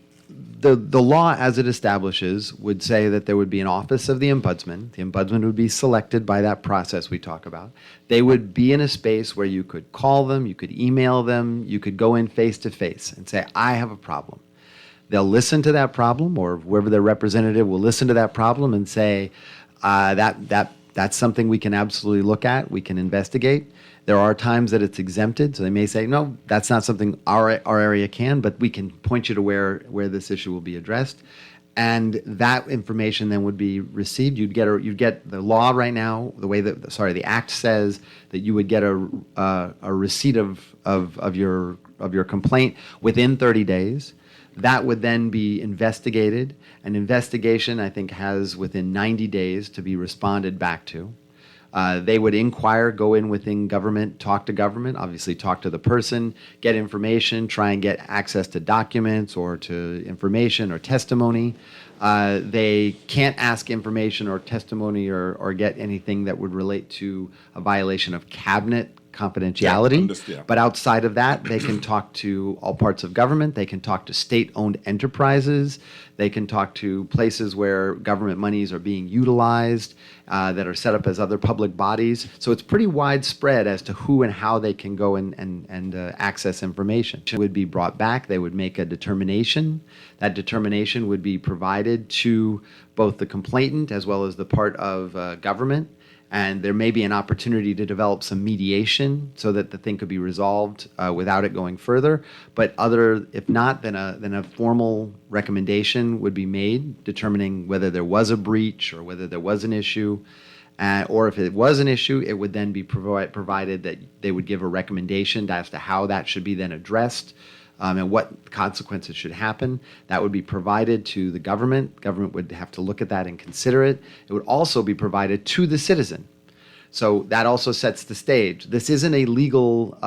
the law as it establishes would say that there would be an office of the ombudsman. The ombudsman would be selected by that process we talk about. They would be in a space where you could call them, you could email them, you could go in face to face and say, I have a problem. they'll listen to that problem, or whoever their representative will listen to that problem and say, that's something we can absolutely look at, we can investigate. There are times that it's exempted, so they may say, no, that's not something our area can, but we can point you to where this issue will be addressed. And that information then would be received. You'd get the law right now, the act says that you would get a receipt of your complaint within 30 days. That would then be investigated. An investigation, I think, has within 90 days to be responded back to. They would inquire, go in within government, talk to government, obviously talk to the person, get information, try and get access to documents or to information or testimony. They can't ask information or testimony or get anything that would relate to a violation of cabinet confidentiality. But outside of that, they can talk to all parts of government. They can talk to state-owned enterprises. They can talk to places where government monies are being utilized that are set up as other public bodies. So it's pretty widespread as to who and how they can go and access information. It would be brought back. They would make a determination. That determination would be provided to both the complainant as well as the part of government. And there may be an opportunity to develop some mediation so that the thing could be resolved without it going further. But if not, then a formal recommendation would be made determining whether there was a breach or whether there was an issue. Or if it was an issue, it would then be provided that they would give a recommendation as to how that should be then addressed. And what consequences should happen. That would be provided to the government. Government would have to look at that and consider it. It would also be provided to the citizen. So that also sets the stage. This isn't a legal,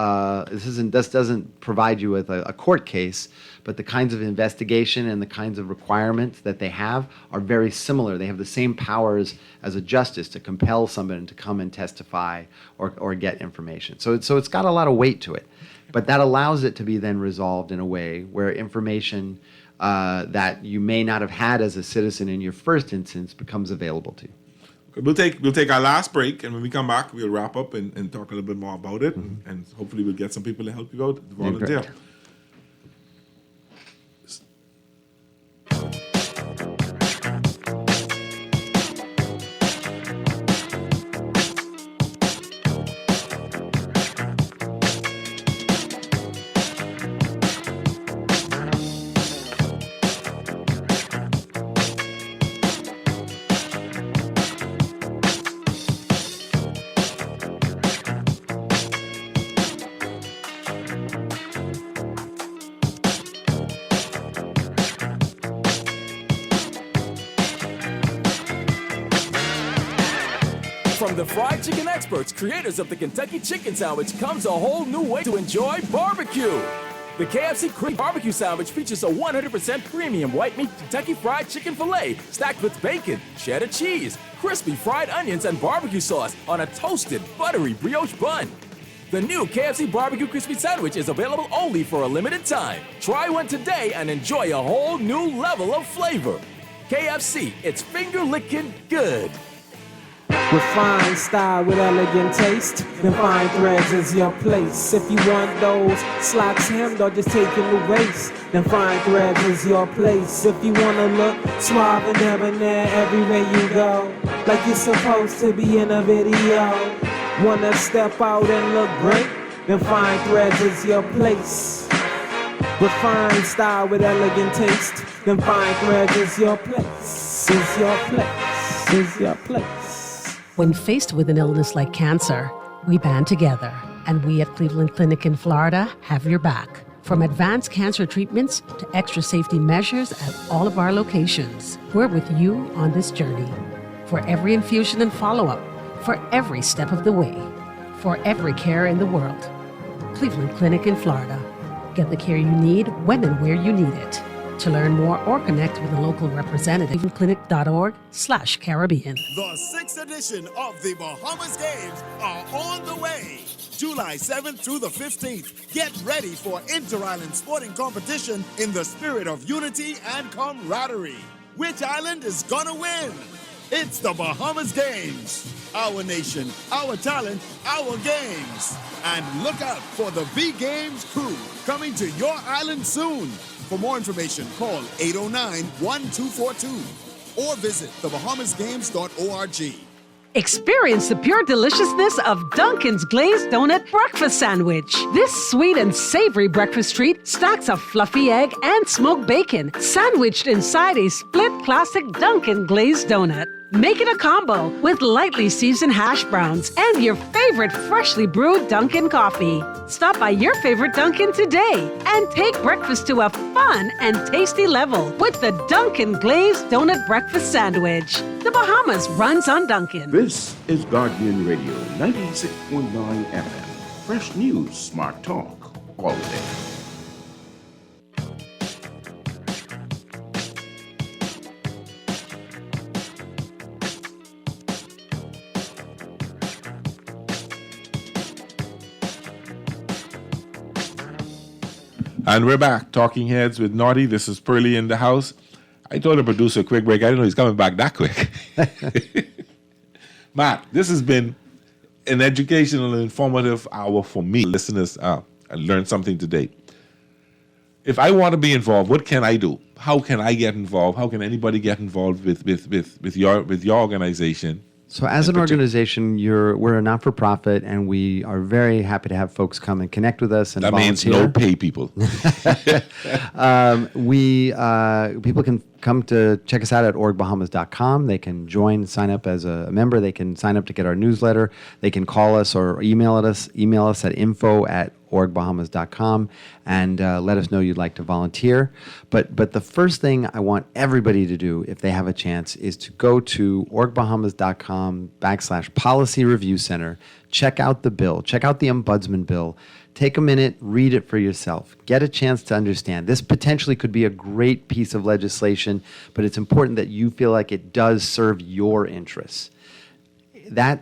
this doesn't provide you with a court case, but the kinds of investigation and the kinds of requirements that they have are very similar. They have the same powers as a justice to compel somebody to come and testify or get information. So it's got a lot of weight to it. But that allows it to be then resolved in a way where information that you may not have had as a citizen in your first instance becomes available to you. Okay, we'll take our last break, and when we come back, we'll wrap up and talk a little bit more about it, and hopefully we'll get some people to help you out, to volunteer. From the fried chicken experts, creators of the Kentucky Chicken Sandwich, comes a whole new way to enjoy barbecue. The KFC Cream Barbecue Sandwich features a 100% premium white meat Kentucky Fried Chicken filet stacked with bacon, cheddar cheese, crispy fried onions, and barbecue sauce on a toasted, buttery brioche bun. The new KFC Barbecue Crispy Sandwich is available only for a limited time. Try one today and enjoy a whole new level of flavor. KFC, it's finger-licking good. Refined style with elegant taste, then fine threads is your place. If you want those slacks hemmed or just taking the waist, then fine threads is your place. If you wanna look suave and debonair everywhere you go, like you're supposed to be in a video, wanna step out and look great, then fine threads is your place. Refined style with elegant taste, then fine threads is your place, is your place, is your place. When faced with an illness like cancer, we band together, and we at Cleveland Clinic in Florida have your back. From advanced cancer treatments to extra safety measures at all of our locations, we're with you on this journey. For every infusion and follow-up, for every step of the way, for every care in the world. Cleveland Clinic in Florida. Get the care you need when and where you need it. To learn more or connect with a local representative, clevelandclinic.org/Caribbean. The 6th edition of the Bahamas Games are on the way. July 7th through the 15th. Get ready for inter-island sporting competition in the spirit of unity and camaraderie. Which island is gonna win? It's the Bahamas Games. Our nation, our talent, our games. And look out for the B Games crew coming to your island soon. For more information, call 809-1242 or visit thebahamasgames.org. Experience the pure deliciousness of Dunkin's Glazed Donut Breakfast Sandwich. This sweet and savory breakfast treat stacks a fluffy egg and smoked bacon, sandwiched inside a split classic Dunkin' Glazed Donut. Make it a combo with lightly seasoned hash browns and your favorite freshly brewed Dunkin' coffee. Stop by your favorite Dunkin' today and take breakfast to a fun and tasty level with the Dunkin' Glazed Donut Breakfast Sandwich. The Bahamas runs on Dunkin'. This is Guardian Radio 96.9 FM. Fresh news, smart talk, all day. And we're back, Talking Heads with Naughty. This is Pearly in the house. I told the producer a quick break. I didn't know he's coming back that quick. Matt, this has been an educational and informative hour for me. Listeners, I learned something today. If I want to be involved, what can I do? How can I get involved? How can anybody get involved with your organization? So as an organization, we're a not-for-profit, and we are very happy to have folks come and connect with us and volunteer. That means no pay people. People can come to check us out at orgbahamas.com. They can sign up as a member. They can sign up to get our newsletter. They can call us or email us at info@orgbahamas.com and let us know you'd like to volunteer. But the first thing I want everybody to do, if they have a chance, is to go to orgbahamas.com/policy review center. Check out the bill. Check out the ombudsman bill. Take a minute, read it for yourself. Get a chance to understand. This potentially could be a great piece of legislation, but it's important that you feel like it does serve your interests. That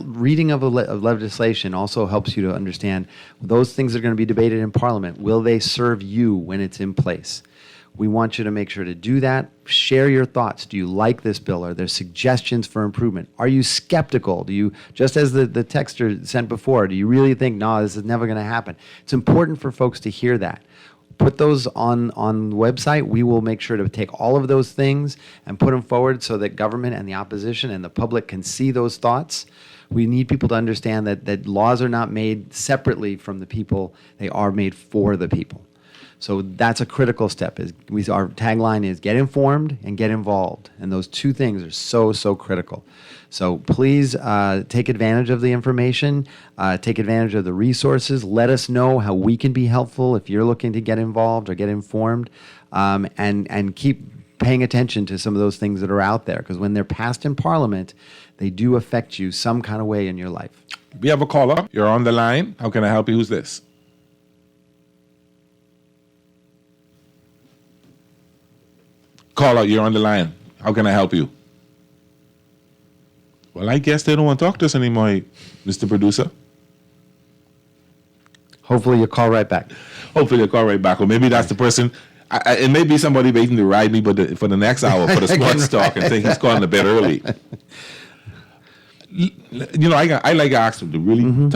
reading of legislation also helps you to understand those things are going to be debated in Parliament. Will they serve you when it's in place? We want you to make sure to do that. Share your thoughts. Do you like this bill? Are there suggestions for improvement? Are you skeptical? Do you, just as the texter sent before, do you really think, no, this is never going to happen? It's important for folks to hear that. Put those on the website. We will make sure to take all of those things and put them forward so that government and the opposition and the public can see those thoughts. We need people to understand that laws are not made separately from the people. They are made for the people. So that's a critical step. Our tagline is get informed and get involved. And those two things are so critical. So please take advantage of the information, take advantage of the resources. Let us know how we can be helpful if you're looking to get involved or get informed, and keep paying attention to some of those things that are out there, because when they're passed in Parliament, they do affect you some kind of way in your life. We have a caller. You're on the line. How can I help you? Who's this? Caller, you're on the line. How can I help you? Well, I guess they don't want to talk to us anymore, Mr. Producer. Hopefully you'll call right back. Hopefully you'll call right back. Or maybe that's the person. It may be somebody waiting to ride me for the next hour for the sports talk and think he's calling a bit early. You know, I like to ask the really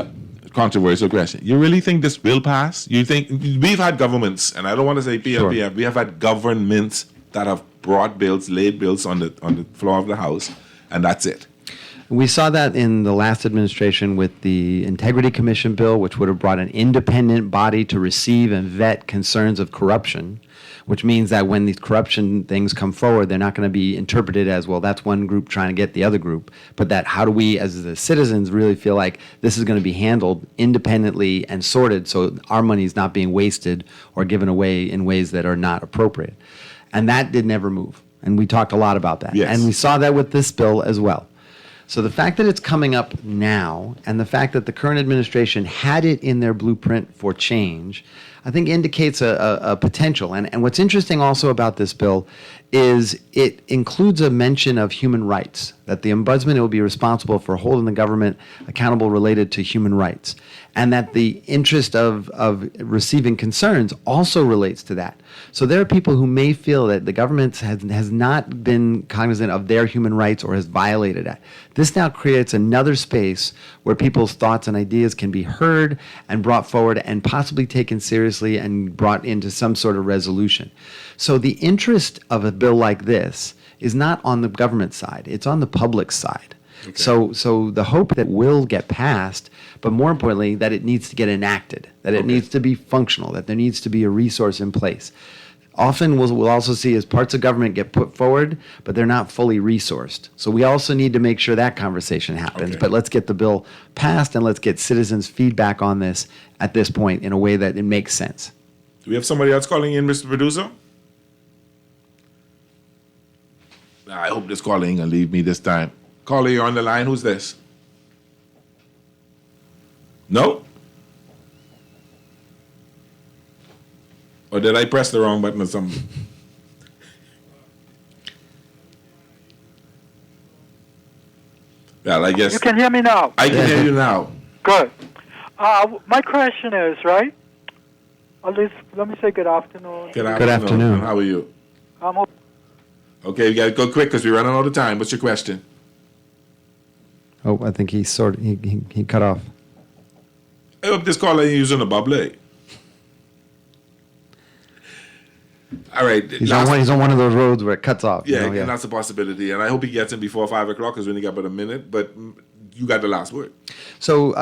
controversial question. You really think this will pass? You think we've had governments, and I don't want to say PLPF, sure. We have had governments that have brought bills, laid bills on the floor of the House, and that's it. We saw that in the last administration with the Integrity Commission bill, which would have brought an independent body to receive and vet concerns of corruption, which means that when these corruption things come forward, they're not going to be interpreted as, well, that's one group trying to get the other group, but that how do we as the citizens really feel like this is going to be handled independently and sorted so our money is not being wasted or given away in ways that are not appropriate. And that did never move. And we talked a lot about that. Yes. And we saw that with this bill as well. So the fact that it's coming up now and the fact that the current administration had it in their blueprint for change, I think indicates a potential. And what's interesting also about this bill is it includes a mention of human rights, that the ombudsman will be responsible for holding the government accountable related to human rights, and that the interest of receiving concerns also relates to that. So there are people who may feel that the government has not been cognizant of their human rights or has violated that. This now creates another space where people's thoughts and ideas can be heard and brought forward and possibly taken seriously seriously and brought into some sort of resolution. So the interest of a bill like this is not on the government side, it's on the public side. Okay. So the hope that will get passed, but more importantly, that it needs to get enacted, that it needs to be functional, that there needs to be a resource in place. Often we'll also see as parts of government get put forward, but they're not fully resourced. So we also need to make sure that conversation happens. But let's get the bill passed and let's get citizens' feedback on this at this point in a way that it makes sense. Do we have somebody else calling in, Mr. Producer? I hope this caller ain't gonna leave me this time. Caller, you're on the line. Who's this? No? Or did I press the wrong button or something? Well, I guess. You can hear me now. I can hear you now. Good. My question is, right? At least, let me say good afternoon. Good afternoon. How are you? I'm okay. Okay, you got to go quick because we're running out of time. What's your question? Oh, I think he cut off. I hope this caller ain't using a bubble. All right. He's on one of those roads where it cuts off. Yeah, and that's a possibility. And I hope he gets in before 5 o'clock because we only got about a minute. But you got the last word. So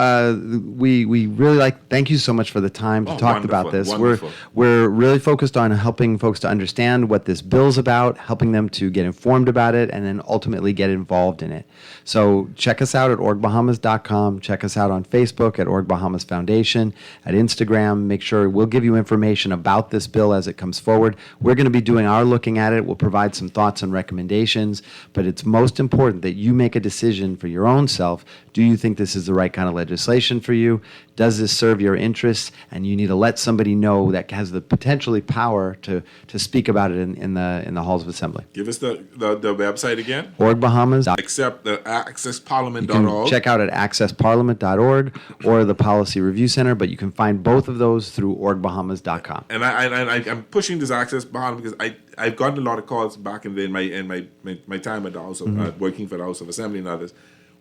we really thank you so much for the time to talk about this. Wonderful. We're really focused on helping folks to understand what this bill's about, helping them to get informed about it, and then ultimately get involved in it. So check us out at orgbahamas.com. Check us out on Facebook at Org Bahamas Foundation, at Instagram. Make sure we'll give you information about this bill as it comes forward. We're going to be doing our looking at it. We'll provide some thoughts and recommendations, but it's most important that you make a decision for your own self. Do you think this is the right kind of legislation for you? Does this serve your interests? And you need to let somebody know that has the potentially power to speak about it in the halls of assembly. Give us the website again. Org Bahamas. Except the accessparliament.org. You can check out at accessparliament.org or the Policy Review Center, but you can find both of those through orgbahamas.com. And I'm pushing this Access Bahamas because I've gotten a lot of calls back in my time at the House of working for the House of Assembly and others,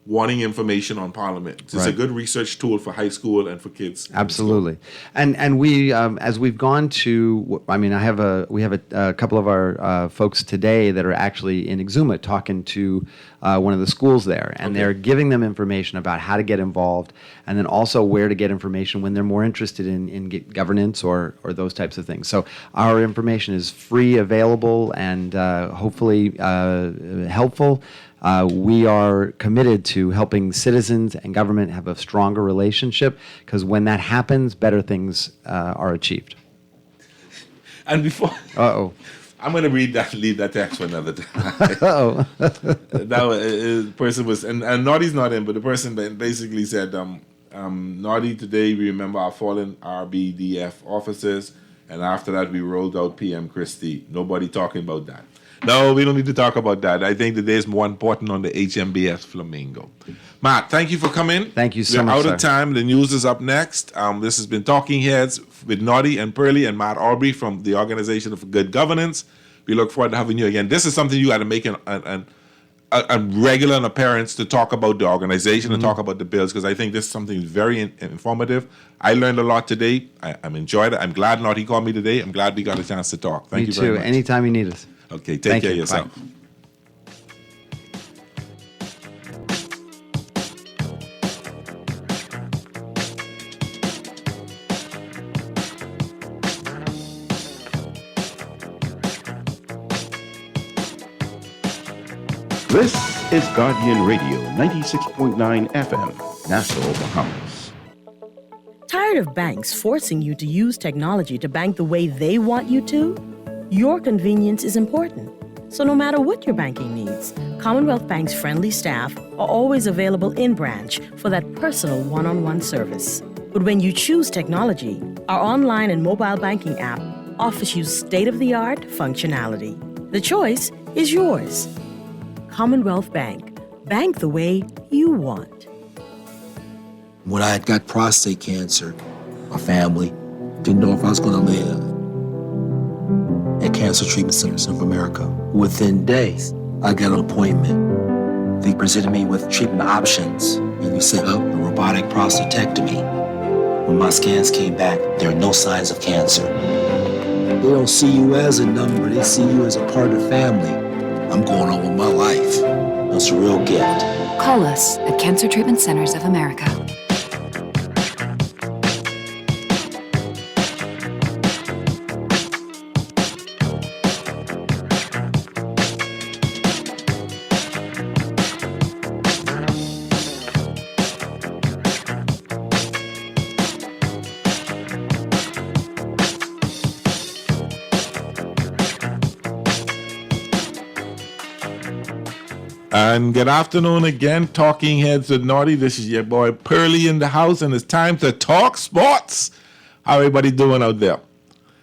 wanting information on Parliament. It's a good research tool for high school and for kids. Absolutely, and we as we've gone to, we have a couple of our folks today that are actually in Exuma talking to one of the schools there, and they're giving them information about how to get involved, and then also where to get information when they're more interested in governance or those types of things. So our information is free, available, and hopefully helpful. We are committed to helping citizens and government have a stronger relationship, because when that happens, better things are achieved. And before... I'm going to leave that text for another time. Now, the person was... And Naughty's not in, but the person basically said, Naughty, today we remember our fallen RBDF officers, and after that we rolled out PM Christie. Nobody talking about that. No, we don't need to talk about that. I think the day is more important on the HMBS Flamingo. Matt, thank you for coming. Thank you so much. We're out sir. of time. The news is up next. This has been Talking Heads with Naughty and Pearly and Matt Aubrey from the Organization for Good Governance. We look forward to having you again. This is something you got to make a regular appearance to talk about the organization and talk about the bills, because I think this is something very informative. I learned a lot today. I'm enjoyed it. I'm glad Naughty called me today. I'm glad we got a chance to talk. Thank you very much. Me too. Anytime you need us. Okay, take care of yourself. Bye. This is Guardian Radio 96.9 FM, Nassau, Bahamas. Tired of banks forcing you to use technology to bank the way they want you to? Your convenience is important. So no matter what your banking needs, Commonwealth Bank's friendly staff are always available in branch for that personal one-on-one service. But when you choose technology, our online and mobile banking app offers you state-of-the-art functionality. The choice is yours. Commonwealth Bank. Bank the way you want. When I had got prostate cancer, my family didn't know if I was going to live. At Cancer Treatment Centers of America, within days, I got an appointment. They presented me with treatment options, and we set up a robotic prostatectomy. When my scans came back, there are no signs of cancer. They don't see you as a number, they see you as a part of the family. I'm going on with my life. That's a real gift. Call us at Cancer Treatment Centers of America. And good afternoon again, Talking Heads with Naughty. This is your boy Pearly in the house, and it's time to talk sports. How everybody doing out there?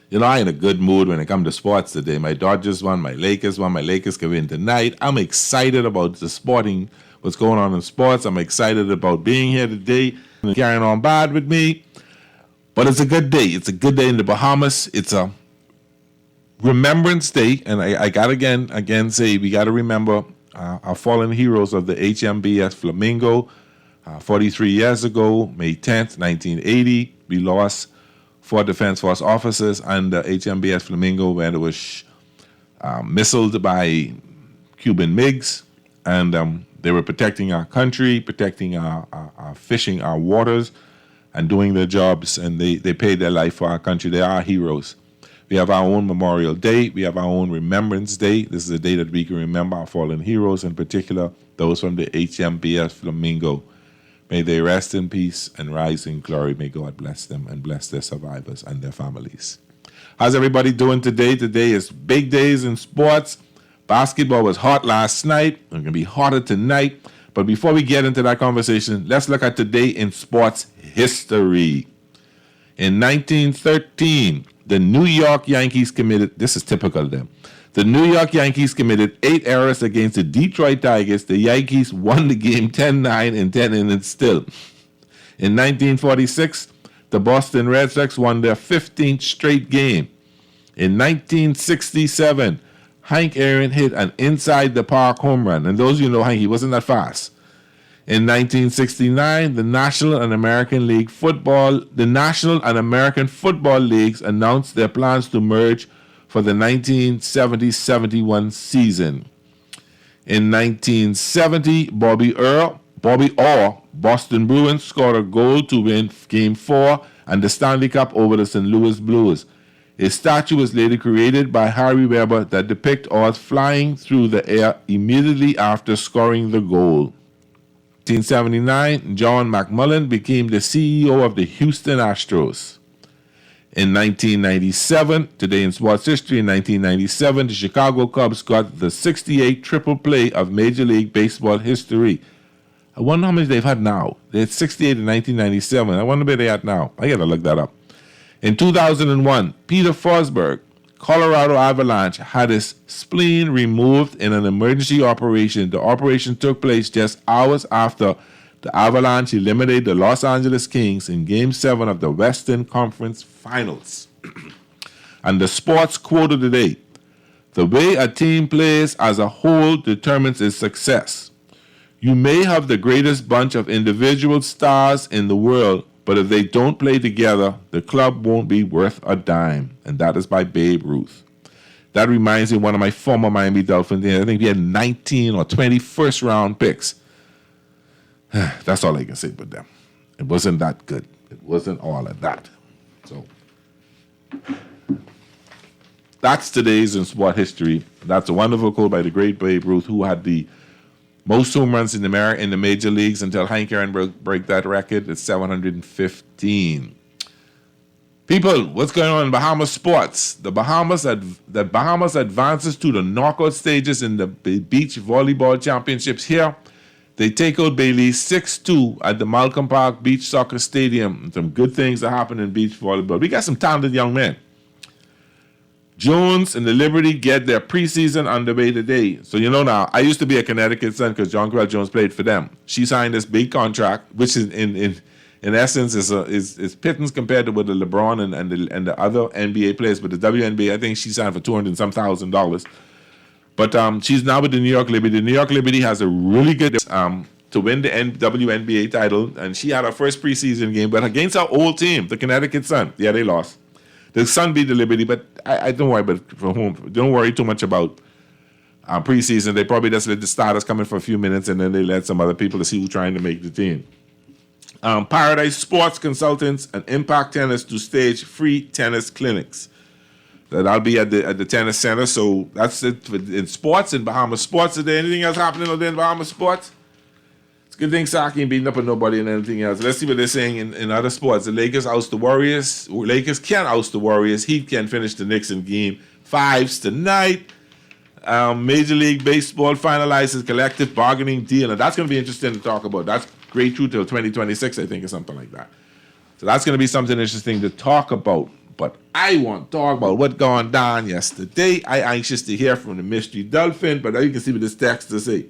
You know, I'm in a good mood when it comes to sports today. My Dodgers won, my Lakers won, my Lakers can win tonight. I'm excited about the sporting, what's going on in sports. I'm excited about being here today and carrying on bad with me. But it's a good day. It's a good day in the Bahamas. It's a Remembrance Day, and I got to again say we got to remember our fallen heroes of the HMBS Flamingo. 43 years ago, May 10th, 1980, we lost 4 Defense Force officers under HMBS Flamingo when it was missiled by Cuban MiGs, and they were protecting our country, protecting our fishing, our waters, and doing their jobs, and they paid their life for our country. They are heroes. We have our own Memorial Day. We have our own Remembrance Day. This is a day that we can remember our fallen heroes, in particular those from the HMBS Flamingo. May they rest in peace and rise in glory. May God bless them and bless their survivors and their families. How's everybody doing today? Today is big days in sports. Basketball was hot last night. It's going to be hotter tonight. But before we get into that conversation, let's look at today in sports history. In 1913, the New York Yankees committed, this is typical of them, the New York Yankees committed 8 errors against the Detroit Tigers. The Yankees won the game 10-9 in 10 innings still. In 1946, the Boston Red Sox won their 15th straight game. In 1967, Hank Aaron hit an inside-the-park home run. And those of you know Hank, he wasn't that fast. In 1969, the National and American Football Leagues announced their plans to merge for the 1970-71 season. In 1970, Bobby Orr, Boston Bruins, scored a goal to win Game 4 and the Stanley Cup over the St. Louis Blues. A statue was later created by Harry Weber that depicts Orr flying through the air immediately after scoring the goal. 1979, John McMullen became the CEO of the Houston Astros. In 1997, today in sports history, in 1997, the Chicago Cubs got the 68th triple play of Major League Baseball history. I wonder how many they've had now. They had 68 in 1997. I wonder where they at now. I got to look that up. In 2001, Peter Forsberg, Colorado Avalanche, had his spleen removed in an emergency operation. The operation took place just hours after the Avalanche eliminated the Los Angeles Kings in Game 7 of the Western Conference Finals. And the sports quote of the day: the way a team plays as a whole determines its success. You may have the greatest bunch of individual stars in the world, but if they don't play together, the club won't be worth a dime. And that is by Babe Ruth. That reminds me of one of my former Miami Dolphins. I think we had 19 or 20 first-round picks. That's all I can say about them. It wasn't that good. It wasn't all of that. So that's today's in sport history. That's a wonderful quote by the great Babe Ruth, who had the most home runs in the major leagues until Hank Aaron broke that record. It's 715. People, what's going on in Bahamas sports? The Bahamas advances to the knockout stages in the beach volleyball championships here. They take out Belize 6-2 at the Malcolm Park Beach Soccer Stadium. Some good things that happen in beach volleyball. We got some talented young men. Jones and the Liberty get their preseason underway today. So you know now, I used to be a Connecticut Sun because Jonquel Jones played for them. She signed this big contract, which is in essence is pittance compared to what the LeBron and the other NBA players. But the WNBA, I think she signed for $200,000. But she's now with the New York Liberty. The New York Liberty has a really good to win the WNBA title, and she had her first preseason game, but against our old team, the Connecticut Sun. Yeah, they lost. The Sun beat the Liberty, but I don't worry about from home. Don't worry too much about preseason. They probably just let the starters come in for a few minutes, and then they let some other people to see who's trying to make the team. Paradise Sports Consultants and Impact Tennis to stage free tennis clinics. That'll be at the tennis center. So that's it in sports, in Bahamas Sports. Is there anything else happening over there in Bahamas Sports? It's a good thing Saki ain't beating up on nobody and anything else. Let's see what they're saying in other sports. The Lakers oust the Warriors. Lakers can oust the Warriors. Heat can finish the Knicks in game 5s tonight. Major League Baseball finalizes collective bargaining deal. And that's going to be interesting to talk about. That's great through till 2026, I think, or something like that. So that's going to be something interesting to talk about. But I want to talk about what gone down yesterday. I anxious to hear from the Mystery Dolphin, but you can see what this text to say.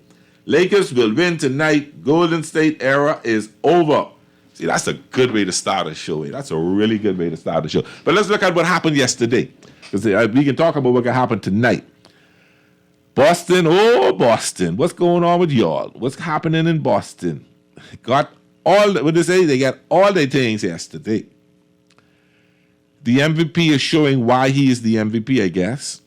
Lakers will win tonight. Golden State era is over. See, that's a good way to start a show. That's a really good way to start a show. But let's look at what happened yesterday, because we can talk about what can happen tonight. Boston, oh Boston, what's going on with y'all? What's happening in Boston? Got all, what they say? They got all their things yesterday. The MVP is showing why he is the MVP, I guess.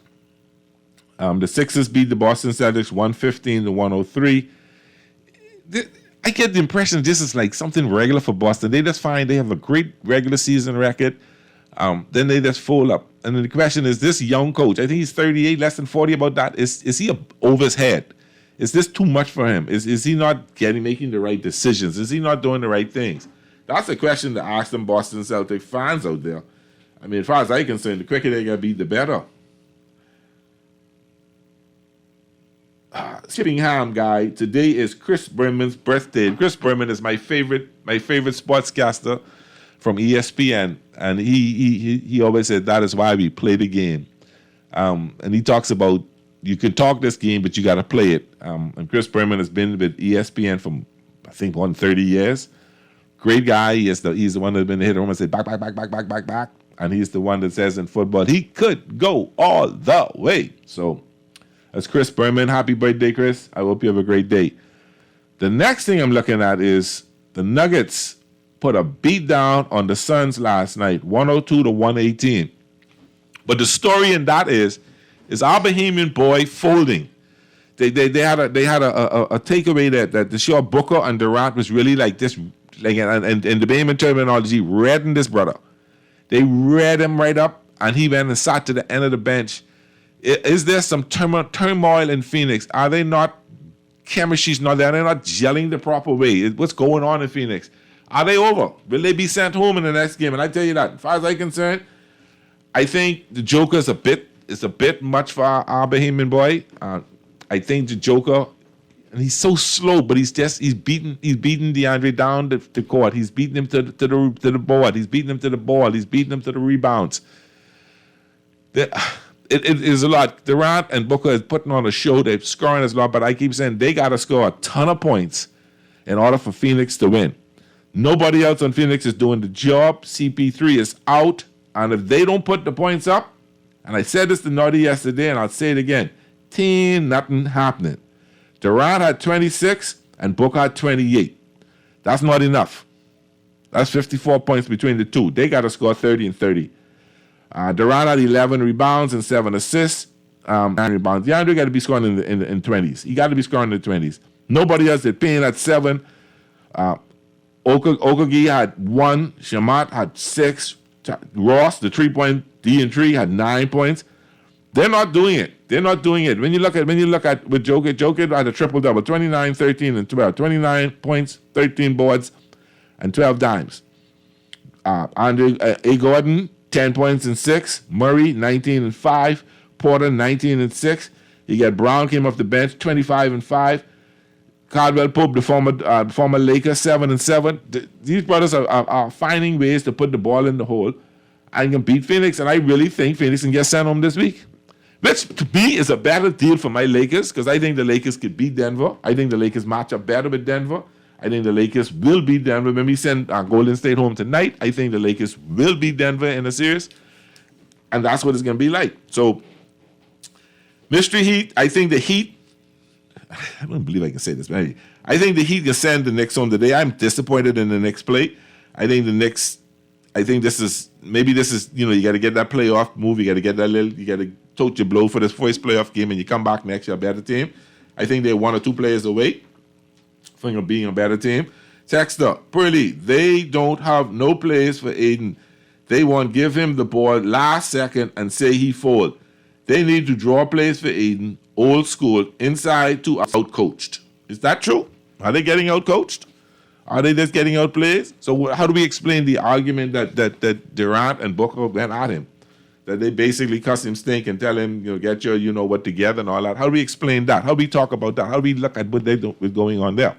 The Sixers beat the Boston Celtics 115-103. I get the impression this is like something regular for Boston. They just find they have a great regular season record. Then they just fold up. And then the question is, this young coach, I think he's 38, less than 40 about that. Is he over his head? Is this too much for him? Is he not making the right decisions? Is he not doing the right things? That's a question to ask them Boston Celtics fans out there. I mean, as far as I'm concerned, the quicker they got to be, the better. Skipping ham guy, today is Chris Berman's birthday. Chris Berman is my favorite sportscaster from ESPN, and he always said that is why we play the game. And he talks about you can talk this game, but you got to play it. And Chris Berman has been with ESPN for I think 30 years. Great guy. He's the one that's been the hitter and say back, and he's the one that says in football he could go all the way. So that's Chris Berman. Happy birthday, Chris. I hope you have a great day. The next thing I'm looking at is the Nuggets put a beat down on the Suns last night, 102-118. But the story in that is our Bahamian boy folding. They had a takeaway that the show Booker and Durant was really like this, like and the Bahamian terminology, reading this brother. They read him right up, and he went and sat to the end of the bench. Is there some turmoil in Phoenix? Are they not chemistry's not there? Are they not gelling the proper way? What's going on in Phoenix? Are they over? Will they be sent home in the next game? And I tell you that, as far as I'm concerned, I think the Joker is a bit much for our Bahamian boy. I think the Joker, and he's so slow, but he's beating DeAndre down the court. He's beating him to the board. He's beating him to the ball. He's beating him to the rebounds. It is a lot. Durant and Booker is putting on a show. They're scoring a lot, but I keep saying they got to score a ton of points in order for Phoenix to win. Nobody else on Phoenix is doing the job. CP3 is out, and if they don't put the points up, and I said this to Naughty yesterday, and I'll say it again, nothing happening. Durant had 26, and Booker had 28. That's not enough. That's 54 points between the two. They got to score 30 and 30. Durant had 11 rebounds and 7 assists. And rebounds. DeAndre got to be scoring in 20s. He got to be scoring in the 20s. Nobody else did. Payne had 7. Okagi had 1. Shamat had 6. Ross, the 3-point D&3, had 9 points. They're not doing it. When you look at with Jokic had a triple-double, 29, 13, and 12. 29 points, 13 boards, and 12 dimes. Andre A. Gordon, 10 points and 6. Murray, 19 and 5. Porter, 19 and 6. You got Brown came off the bench, 25 and 5. Caldwell Pope, the former Laker, 7 and 7. These brothers are finding ways to put the ball in the hole and can beat Phoenix, and I really think Phoenix can get sent home this week. Which, to me, is a better deal for my Lakers, because I think the Lakers could beat Denver. I think the Lakers match up better with Denver. I think the Lakers will beat Denver. When we send Golden State home tonight, I think the Lakers will beat Denver in a series, and that's what it's going to be like. So, Mystery Heat, I think the Heat I don't believe I can say this, but anyway, I think the Heat can send the Knicks home today. I'm disappointed in the Knicks play. I think this is, you got to get that playoff move. You got to get you got to tote your blow for this first playoff game, and you come back next year a better team. I think they're 1 or 2 players away from being a better team. Texter, Pearly, they don't have no plays for Aiden. They want to give him the ball last second and say he fold. They need to draw plays for Aiden, old school, inside to out-coached. Is that true? Are they getting out-coached? Are they just getting out plays? So how do we explain the argument that Durant and Booker went at him? That they basically cuss him stink and tell him, get your what together and all that. How do we explain that? How do we talk about that? How do we look at what what's going on there?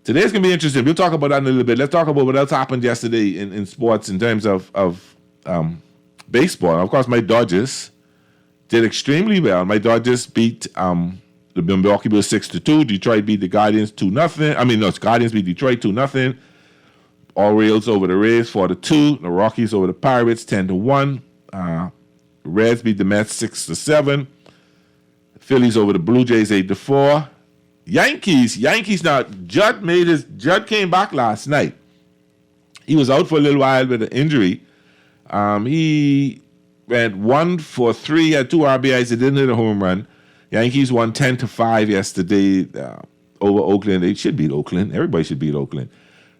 Today's going to be interesting. We'll talk about that in a little bit. Let's talk about what else happened yesterday in sports in terms of baseball. Of course, my Dodgers did extremely well. My Dodgers beat the Milwaukee Brewers 6-2. Detroit beat the Guardians 2-0. Guardians beat Detroit 2-0. Orioles over the Rays 4-2. The Rockies over the Pirates 10-1. Reds beat the Mets 6-7. Phillies over the Blue Jays 8-4. Yankees now, Judd came back last night. He was out for a little while with an injury. He went 1 for 3, had 2 RBIs. He didn't hit a home run. Yankees won 10-5 yesterday over Oakland. They should beat Oakland. Everybody should beat Oakland.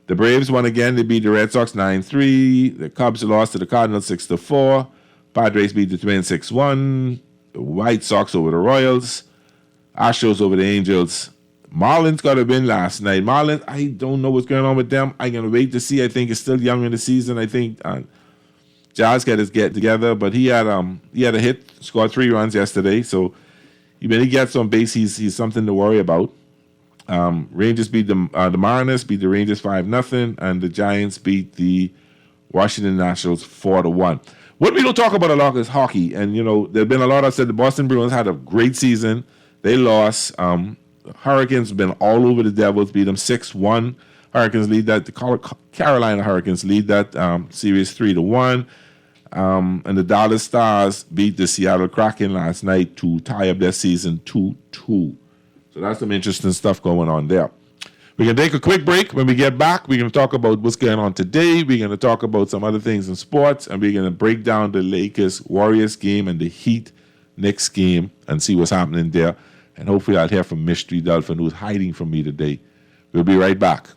The Braves won again. They beat the Red Sox 9-3. The Cubs lost to the Cardinals 6-4. Padres beat the Twins 6-1. The White Sox over the Royals. Astros over the Angels. Marlins got a win last night. Marlins, I don't know what's going on with them. I'm going to wait to see. I think it's still young in the season. I think Jazz got his get together, but he had a hit, scored 3 runs yesterday. So when he gets on base, he's something to worry about. Rangers beat the Mariners, beat the Rangers 5-0, and the Giants beat the Washington Nationals 4-1. What we don't talk about a lot is hockey, and there've been a lot. I said the Boston Bruins had a great season. They lost. Hurricanes have been all over the Devils, beat them 6-1. Hurricanes lead that. The Carolina Hurricanes lead that series 3-1. And the Dallas Stars beat the Seattle Kraken last night to tie up their season 2-2. So that's some interesting stuff going on there. We're going to take a quick break. When we get back, we're going to talk about what's going on today. We're going to talk about some other things in sports, and we're going to break down the Lakers-Warriors game and the Heat-Knicks game and see what's happening there. And hopefully I'll hear from Mystery Dolphin, who's hiding from me today. We'll be right back.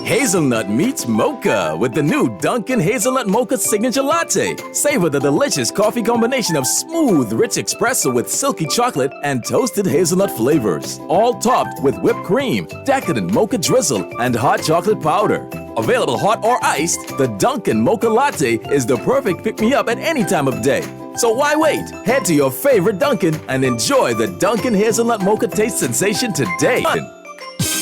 Hazelnut meets mocha with the new Dunkin' Hazelnut Mocha Signature Latte. Savor the delicious coffee combination of smooth, rich espresso with silky chocolate and toasted hazelnut flavors. All topped with whipped cream, decadent mocha drizzle, and hot chocolate powder. Available hot or iced, the Dunkin' Mocha Latte is the perfect pick-me-up at any time of day. So why wait? Head to your favorite Dunkin' and enjoy the Dunkin' Hazelnut Mocha taste sensation today.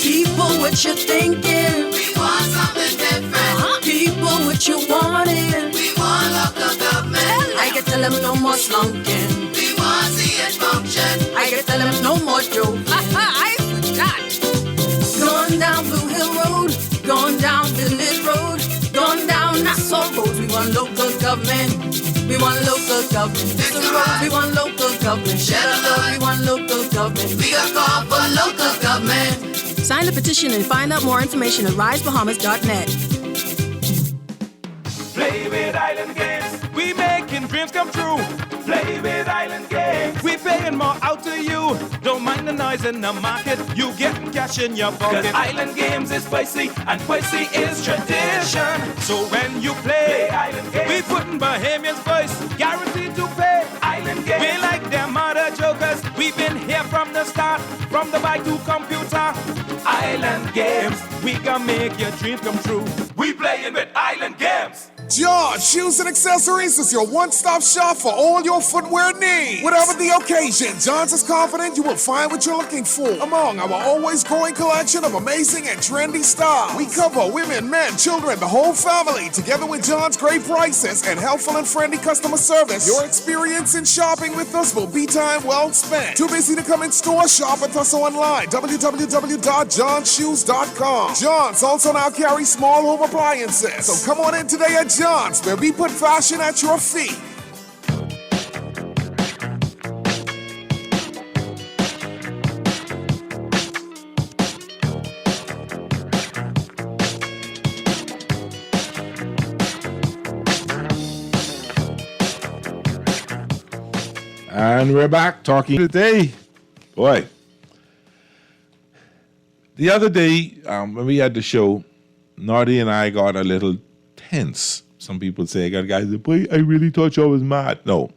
People, what you thinking? We want something different. People, what you wanting? We want local government. I can tell them no more slunking. We want to see it function. I can tell them no more joke. I forgot. Going down Blue Hill Road, going down Village Road, going down Nassau Road. We want local government. We want local government. Dixon Road, we want local government. Cheddar Road, we want local government. We got call for local government. Sign the petition and find out more information at risebahamas.net. Play with Island Games. We making dreams come true. Play with Island Games. We paying more out to you. Don't mind the noise in the market. You getting cash in your pocket. 'Cause Island Games is spicy and spicy is tradition. So when you play Island Games, we putting Bahamians first. Guaranteed to pay. Island Games. We like them other jokers. We've been here from the start. From the bike to computer. Island Games. We gonna make your dreams come true. We playing with Island Games. John Shoes and Accessories is your one-stop shop for all your footwear needs. Whatever the occasion, John's is confident you will find what you're looking for among our always growing collection of amazing and trendy styles. We cover women, men, children, the whole family. Together with John's great prices and helpful and friendly customer service, your experience in shopping with us will be time well spent. Too busy to come in store? Shop with us online. www.johnshoes.com. John's also now carries small home appliances. So come on in today at John's, where we put fashion at your feet. And we're back talking today. Boy, the other day when we had the show, Naughty and I got a little tense. Some people say, I got guys that, boy, I really thought you was mad. No.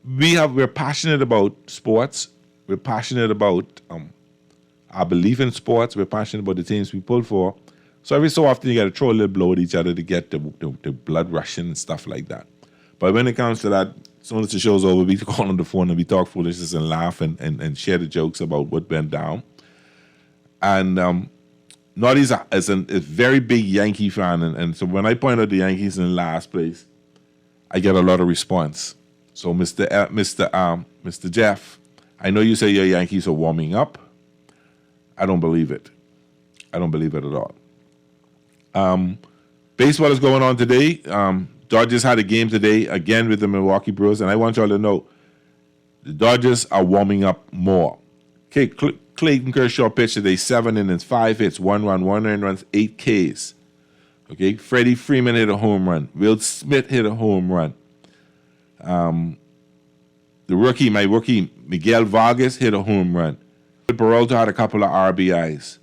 We're passionate about sports. We're passionate about our belief in sports. We're passionate about the teams we pull for. So every so often you got to throw a little blow at each other to get the blood rushing and stuff like that. But when it comes to that, as soon as the show's over, we call on the phone and we talk foolishness and laugh and share the jokes about what went down. And Naughty's is a very big Yankee fan, and so when I point out the Yankees in last place, I get a lot of response. So, Mr. Jeff, I know you say your Yankees are warming up. I don't believe it. I don't believe it at all. Baseball is going on today. Dodgers had a game today again with the Milwaukee Brewers, and I want y'all to know the Dodgers are warming up more. Okay, Clayton Kershaw pitched today, 7 innings, 5 hits, 1 run, 1 earned runs, 8 Ks. Okay, Freddie Freeman hit a home run. Will Smith hit a home run. My rookie, Miguel Vargas hit a home run. Peralta had a couple of RBIs.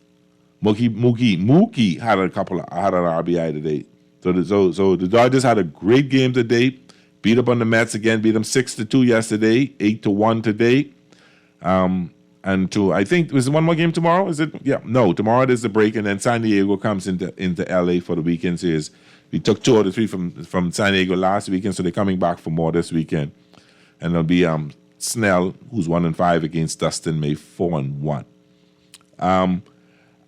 Mookie had an RBI today. So the Dodgers had a great game today. Beat up on the Mets again. Beat them 6-2 yesterday, 8-1 today. I think, was there one more game tomorrow? Is it? Yeah. No, tomorrow there's the break, and then San Diego comes into LA for the weekend series. We took 2 out of 3 from San Diego last weekend, so they're coming back for more this weekend. And there'll be Snell, who's 1-5 against Dustin May, 4-1.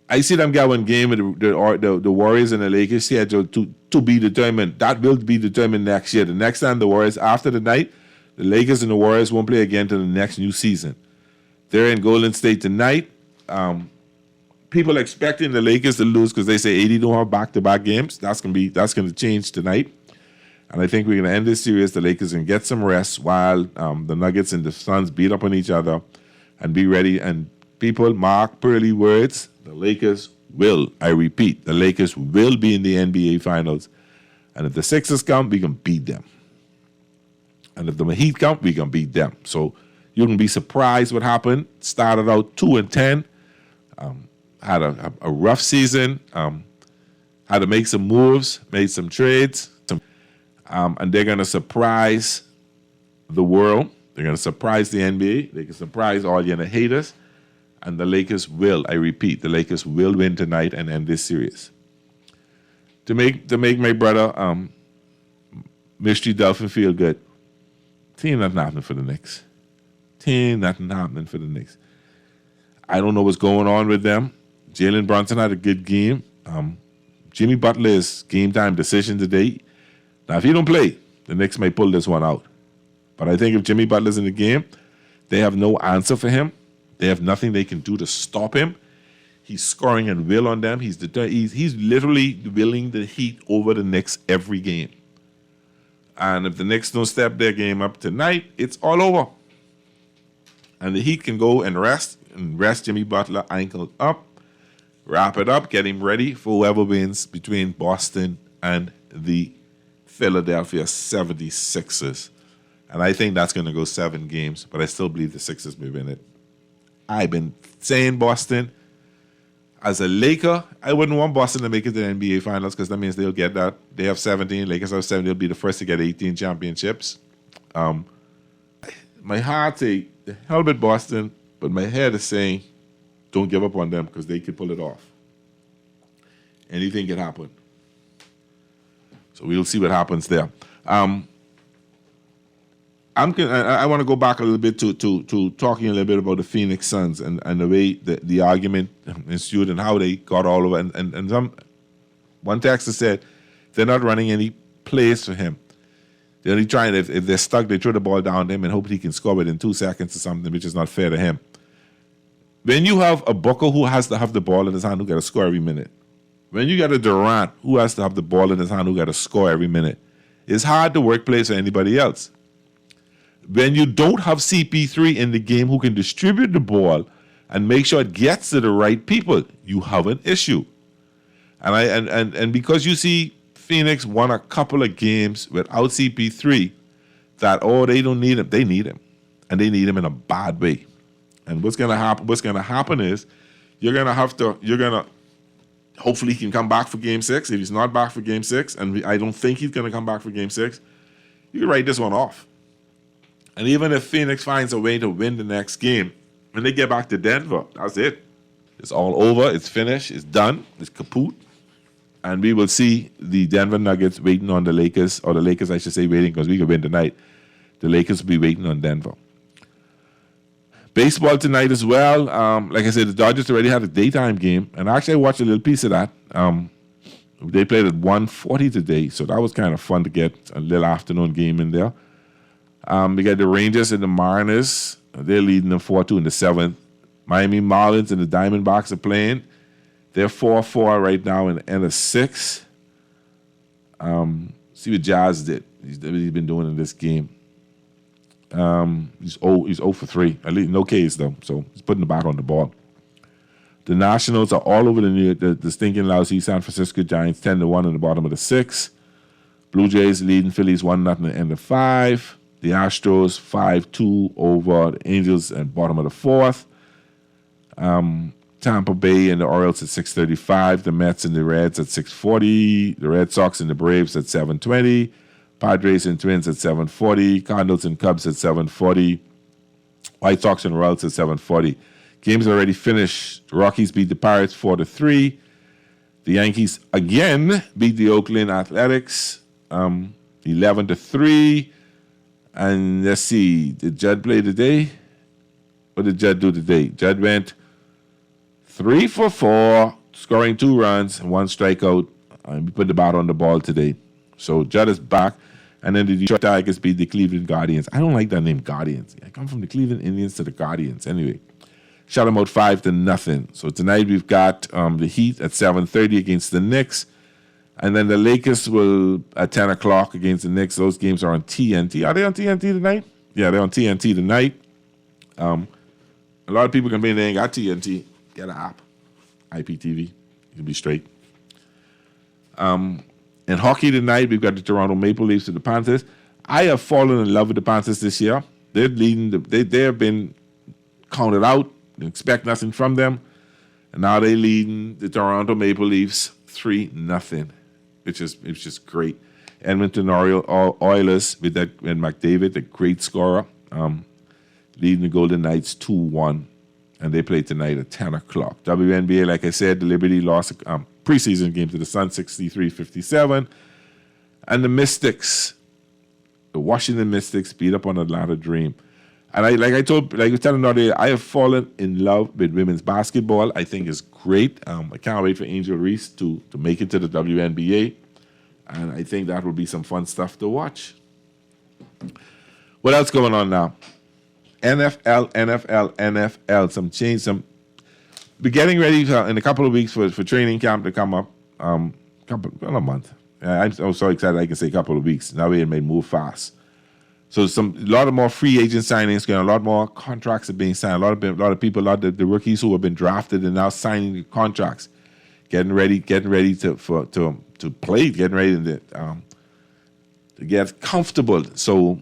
I see them get one game with the Warriors and the Lakers scheduled to be determined. That will be determined next year. The next time the Warriors, after the night, the Lakers and the Warriors won't play again till the next new season. They're in Golden State tonight. People expecting the Lakers to lose because they say 80 don't have back-to-back games. That's gonna change tonight. And I think we're gonna end this series. The Lakers can get some rest while the Nuggets and the Suns beat up on each other and be ready. And people, mark Pearly words, the Lakers will, I repeat, the Lakers will be in the NBA Finals. And if the Sixers come, we can beat them. And if the Heat come, we can beat them. So you can be surprised what happened. Started out 2-10, had a rough season, had to make some moves, made some trades, and they're going to surprise the world. They're going to surprise the NBA. They can surprise all your haters. And the Lakers will, I repeat, the Lakers will win tonight and end this series. To make my brother Mystery Dolphin feel good, ain't nothing happening for the Knicks. Ain't nothing happening for the Knicks. I don't know what's going on with them. Jalen Brunson had a good game. Jimmy Butler's game time decision today. Now, if he don't play, the Knicks may pull this one out. But I think if Jimmy Butler's in the game, they have no answer for him. They have nothing they can do to stop him. He's scoring at will on them. He's literally willing the Heat over the Knicks every game. And if the Knicks don't step their game up tonight, it's all over. And the Heat can go and rest Jimmy Butler ankle up, wrap it up, get him ready for whoever wins between Boston and the Philadelphia 76ers. And I think that's going to go 7 games, but I still believe the Sixers may win it. I've been saying Boston. As a Laker, I wouldn't want Boston to make it to the NBA Finals because that means they'll get that. They have 17. Lakers have 7. They'll be the first to get 18 championships. My heart say, the hell with Boston, but my head is saying, don't give up on them because they could pull it off. Anything can happen. So we'll see what happens there. I want to go back a little bit to talking a little bit about the Phoenix Suns and the way the argument ensued and how they got all over. And one texter said they're not running any plays for him. They're only trying, if they're stuck, they throw the ball down to him and hope he can score within 2 seconds or something, which is not fair to him. When you have a Booker who has to have the ball in his hand who got to score every minute, when you got a Durant who has to have the ball in his hand who got to score every minute, it's hard to work plays for anybody else. When you don't have CP3 in the game who can distribute the ball and make sure it gets to the right people, you have an issue. And because you see Phoenix won a couple of games without CP3, that they don't need him. They need him, and they need him in a bad way. And what's gonna happen? What's gonna happen is hopefully he can come back for Game 6. If he's not back for Game 6, and I don't think he's gonna come back for Game 6, you can write this one off. And even if Phoenix finds a way to win the next game, when they get back to Denver, that's it. It's all over. It's finished. It's done. It's kaput. And we will see the Denver Nuggets waiting on the Lakers, or the Lakers, I should say, waiting because we could win tonight. The Lakers will be waiting on Denver. Baseball tonight as well. Like I said, the Dodgers already had a daytime game. And actually, I watched a little piece of that. They played at 1:40 today, so that was kind of fun to get a little afternoon game in there. We got the Rangers and the Mariners. They're leading them 4-2 in the 7th. Miami Marlins and the Diamondbacks are playing. They're 4-4 right now in the end of 6. See what Jazz did. He's been doing in this game. He's 0 for 3. At least no Ks though, so he's putting the bat on the ball. The Nationals are all over the stinking lousy San Francisco Giants, 10-1 in the bottom of the 6th. Blue Jays leading Phillies 1-0 in the end of 5. The Astros 5-2 over the Angels at bottom of the 4th. Tampa Bay and the Orioles at 6:35. The Mets and the Reds at 6:40. The Red Sox and the Braves at 7:20. Padres and Twins at 7:40. Cardinals and Cubs at 7:40. White Sox and Royals at 7:40. Games already finished. The Rockies beat the Pirates 4-3. The Yankees again beat the Oakland Athletics 11-3. And let's see, did Judd play today? What did Judd do today? Judd went 3 for 4, scoring 2 runs and 1 strikeout. And we put the bat on the ball today. So Judd is back. And then the Detroit Tigers beat the Cleveland Guardians. I don't like that name, Guardians. I come from the Cleveland Indians to the Guardians. Anyway, shut them out 5-0. So tonight we've got the Heat at 7:30 against the Knicks. And then the Lakers will at 10 o'clock against the Knicks. Those games are on TNT. Are they on TNT tonight? Yeah, they're on TNT tonight. A lot of people complain they ain't got TNT. Get an app. IPTV. You'll be straight. In hockey tonight, we've got the Toronto Maple Leafs and the Panthers. I have fallen in love with the Panthers this year. They're leading. They have been counted out. Expect nothing from them. And now they're leading the Toronto Maple Leafs 3-0. Which is great. Edmonton Oilers with that and McDavid, the great scorer, leading the Golden Knights 2-1, and they play tonight at 10 o'clock. WNBA, like I said, the Liberty lost a preseason game to the Suns 63-57, and the Washington Mystics beat up on Atlanta Dream. And I was telling Nadia, I have fallen in love with women's basketball. I think it's great. I can't wait for Angel Reese to make it to the WNBA. And I think that will be some fun stuff to watch. What else going on now? NFL. Some change. We're getting ready in a couple of weeks for training camp to come up. A month. I'm so excited I can say a couple of weeks. Now we may move fast. So a lot of more free agent signings going. A lot more contracts are being signed. A lot of people, the rookies who have been drafted and now signing the contracts, getting ready to play, getting ready to get comfortable. So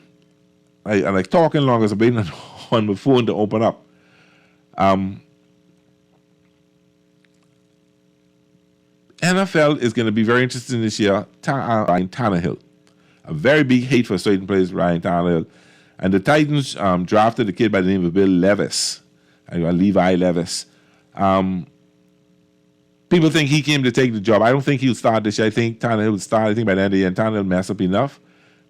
I like talking long as I've been on my phone to open up. NFL is going to be very interesting this year. Ryan Tannehill. A very big hate for certain players, Ryan Tannehill. And the Titans drafted a kid by the name of Levi Levis. Big people think he came to take the job. I don't think he'll start this year. I think Tannehill will start. I think by the end of the year, and Tannehill will mess up enough.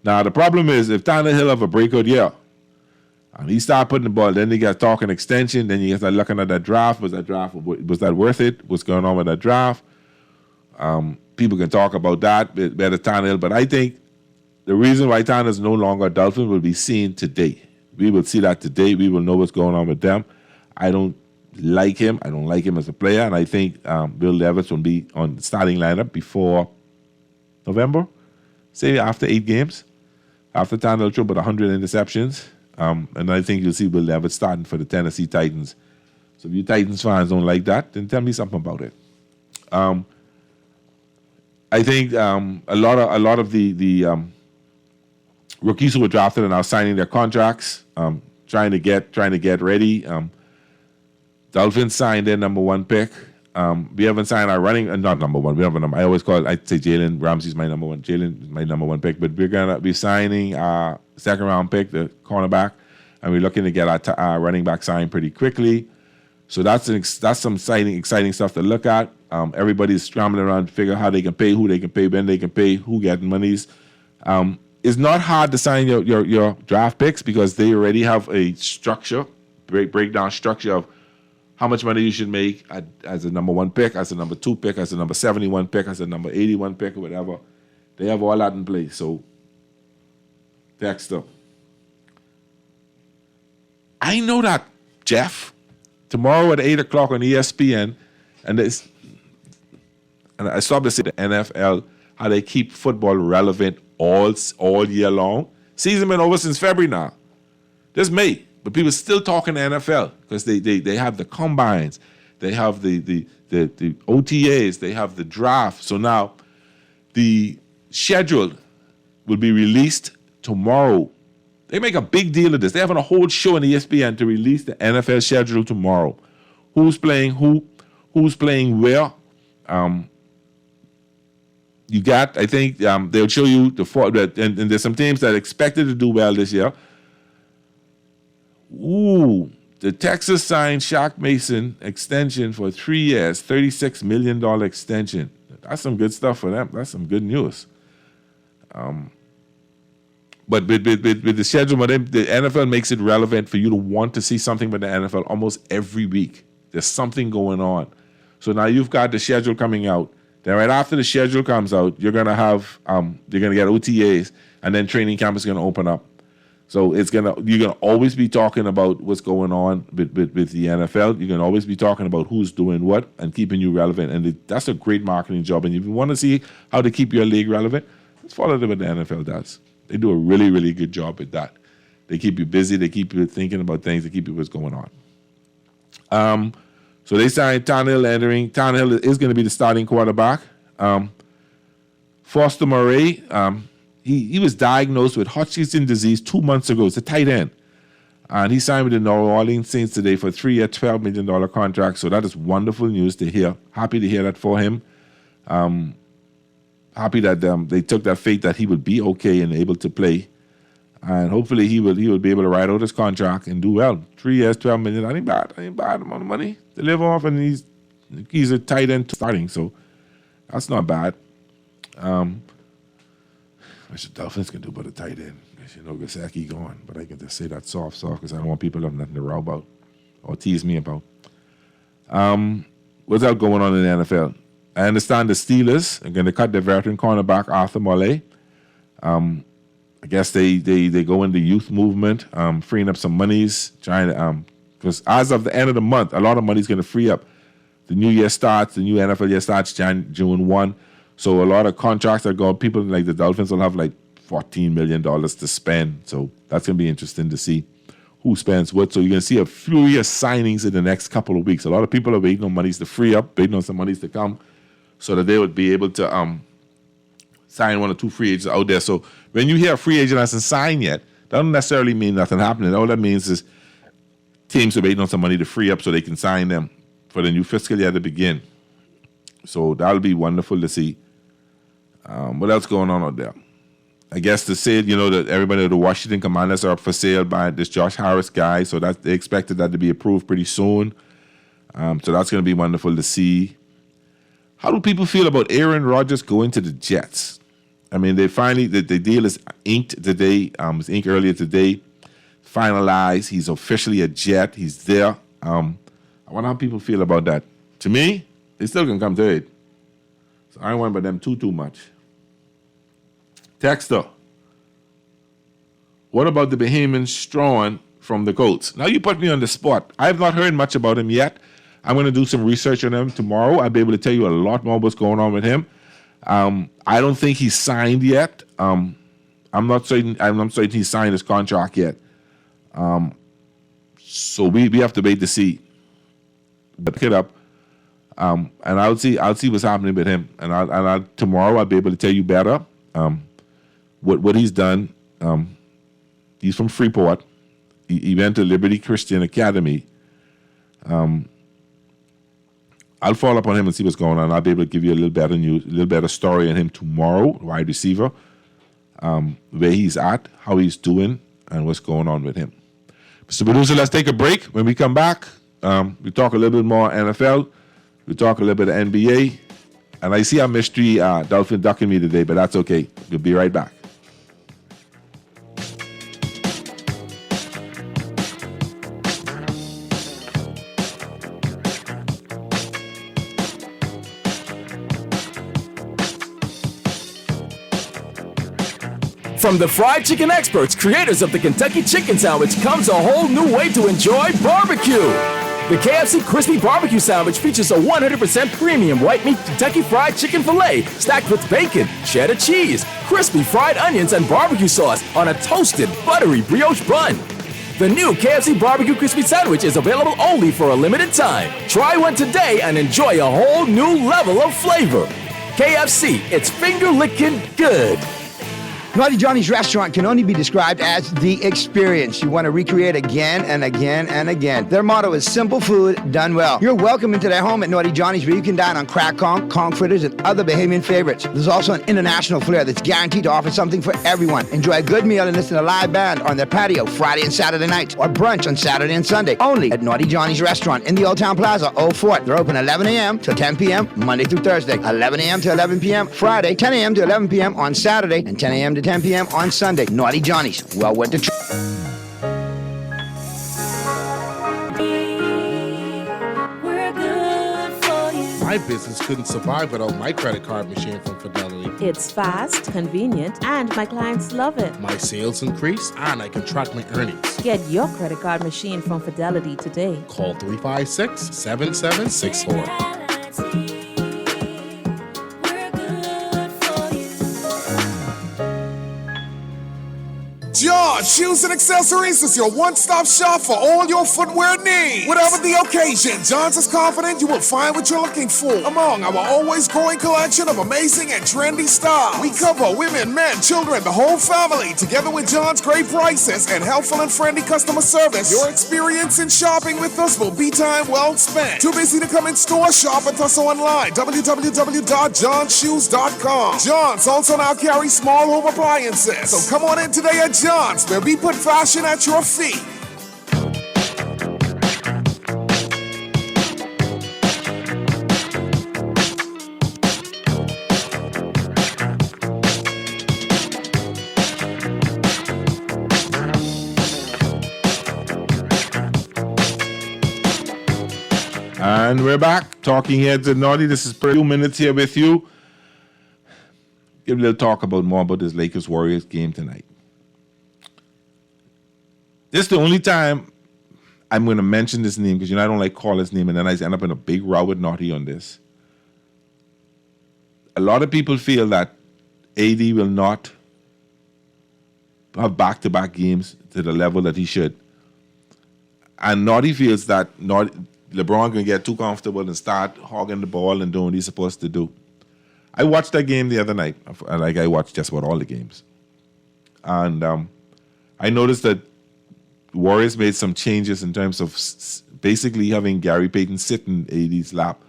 Now, the problem is if Tannehill have a breakout year, and he start putting the ball, then he got talking extension, then you start looking at that draft. Was that worth it? What's going on with that draft? People can talk about that, better Tannehill, but I think the reason why Tannehill is no longer a Dolphin will be seen today. We will see that today. We will know what's going on with them. I don't like him. I don't like him as a player, and I think Bill Levis will be on the starting lineup before November, say after 8 games, after Tannehill threw about 100 interceptions, and I think you'll see Bill Levis starting for the Tennessee Titans. So if you Titans fans don't like that, then tell me something about it. I think a lot of the rookies who were drafted are now signing their contracts, trying to get ready. Dolphins signed their number 1 pick. We haven't signed our running, not number 1. We have a number. I always I'd say Jalen Ramsey's my number 1. Jalen is my number 1 pick, but we're gonna be signing our 2nd round pick, the cornerback, and we're looking to get our running back signed pretty quickly. So that's some exciting stuff to look at. Everybody's scrambling around to figure out how they can pay, who they can pay, when they can pay, who getting monies. It's not hard to sign your draft picks because they already have a structure, breakdown structure of how much money you should make as a number 1 pick, as a number 2 pick, as a number 71 pick, as a number 81 pick, or whatever. They have all that in place. So, Dexter. I know that, Jeff. Tomorrow at 8 o'clock on ESPN, and I stopped to say the NFL, how they keep football relevant all year long. Season been over since February now. This May. But people still talking NFL because they have the combines, they have the OTAs, they have the draft. So now the schedule will be released tomorrow. They make a big deal of this. They're having a whole show on ESPN to release the NFL schedule tomorrow. Who's playing who? Who's playing where? You got, I think they'll show you and there's some teams that are expected to do well this year. Ooh, the Texas signed Shaq Mason extension for 3 years, $36 million extension. That's some good stuff for them. That's some good news. But with the schedule, the NFL makes it relevant for you to want to see something with the NFL almost every week. There's something going on. So now you've got the schedule coming out. Then right after the schedule comes out, you're gonna have you're gonna get OTAs, and then training camp is gonna open up. So you're gonna always be talking about what's going on with the NFL. You're gonna always be talking about who's doing what and keeping you relevant. And that's a great marketing job. And if you want to see how to keep your league relevant, let's follow what the NFL does. They do a really, really good job with that. They keep you busy. They keep you thinking about things. They keep you what's going on. So they signed Tannehill entering. Tannehill is going to be the starting quarterback. Foster Moreau, he was diagnosed with Hodgkin's disease 2 months ago. It's a tight end. And he signed with the New Orleans Saints today for a 3-year, $12 million contract. So that is wonderful news to hear. Happy to hear that for him. Happy that they took that faith that he would be okay and able to play. And hopefully he will be able to ride out his contract and do well. 3 years, $12 million. That ain't bad. That ain't bad amount of money to live off. And he's a tight end starting. So that's not bad. What the Dolphins can do but a tight end. Because you know Gesicki gone. But I can just say that soft because I don't want people to have nothing to row about or tease me about. What's else going on in the NFL? I understand the Steelers are going to cut their veteran cornerback, Arthur Molley. I guess they go in the youth movement, freeing up some monies, trying to because as of the end of the month, a lot of money is going to free up. The new year starts, the new NFL year starts June 1. So a lot of contracts are going. People like the Dolphins will have like $14 million to spend. So that's going to be interesting to see who spends what. So you're going to see a furious signings in the next couple of weeks. A lot of people are waiting on monies to free up, waiting on some monies to come so that they would be able to sign 1 or 2 free agents out there. So when you hear a free agent hasn't signed yet, that doesn't necessarily mean nothing happening. All that means is teams are waiting on some money to free up so they can sign them for the new fiscal year to begin. So that'll be wonderful to see. What else going on out there? I guess to say, that everybody, the Washington Commanders are up for sale by this Josh Harris guy. So that they expected that to be approved pretty soon. So that's going to be wonderful to see. How do people feel about Aaron Rodgers going to the Jets? I mean, they finally, the deal is inked today. It was inked earlier today. Finalized. He's officially a Jet. He's there. I wonder how people feel about that. To me, they still can come to it. So I don't worry about them too much. Texter. What about the Bahamian Strawn from the Colts? Now you put me on the spot. I have not heard much about him yet. I'm going to do some research on him tomorrow. I'll be able to tell you a lot more what's going on with him. I don't think he's signed yet. I'm not certain he's signed his contract yet. So we have to wait to see. But pick it up. And I'll see what's happening with him. And I'll tomorrow I'll be able to tell you better what he's done. He's from Freeport. He went to Liberty Christian Academy. I'll follow up on him and see what's going on. I'll be able to give you a little better news, a little better story on him tomorrow, wide receiver, where he's at, how he's doing, and what's going on with him. Mr. Producer, let's take a break. When we come back, we talk a little bit more NFL. We talk a little bit of NBA. And I see our mystery dolphin ducking me today, but that's okay. We'll be right back. From the fried chicken experts, creators of the Kentucky Chicken Sandwich, comes a whole new way to enjoy barbecue. The KFC Crispy Barbecue Sandwich features a 100% premium white meat Kentucky Fried Chicken filet stacked with bacon, cheddar cheese, crispy fried onions, and barbecue sauce on a toasted, buttery brioche bun. The new KFC Barbecue Crispy Sandwich is available only for a limited time. Try one today and enjoy a whole new level of flavor. KFC, it's finger-licking good. Naughty Johnny's restaurant can only be described as the experience you want to recreate again and again and again. Their motto is simple food done well. You're welcome into their home at Naughty Johnny's, where you can dine on crack conch fritters, and other Bahamian favorites. There's also an international flair that's guaranteed to offer something for everyone. Enjoy a good meal and listen to a live band on their patio Friday and Saturday nights, or brunch on Saturday and Sunday, only at Naughty Johnny's restaurant in the Old Town Plaza, Old Fort. They're open 11 a.m. to 10 p.m. Monday through Thursday, 11 a.m. to 11 p.m. Friday, 10 a.m. to 11 p.m. on Saturday, and 10 a.m. to 10 p.m. on Sunday. Naughty Johnny's. Well worth the trip. My business couldn't survive without my credit card machine from Fidelity. It's fast, convenient, and my clients love it. My sales increase, and I can track my earnings. Get your credit card machine from Fidelity today. Call 356-7764. John Shoes and Accessories is your one-stop shop for all your footwear needs. Whatever the occasion, John's is confident you will find what you're looking for among our always growing collection of amazing and trendy styles. We cover women, men, children, the whole family. Together with John's great prices and helpful and friendly customer service, your experience in shopping with us will be time well spent. Too busy to come in store? Shop with us online. www.johnshoes.com. John's also now carries small home appliances. So come on in today at John's, where we put fashion at your feet. And we're back, Talking Heads and Naughty. This is for a few minutes here with you. Give a little talk more about this Lakers-Warriors game tonight. This is the only time I'm going to mention this name, because I don't like call his name, and then I end up in a big row with Naughty on this. A lot of people feel that AD will not have back-to-back games to the level that he should. And Naughty feels that LeBron can get too comfortable and start hogging the ball and doing what he's supposed to do. I watched that game the other night. Like, I watched just about all the games. And I noticed that Warriors made some changes in terms of basically having Gary Payton sit in AD's lap.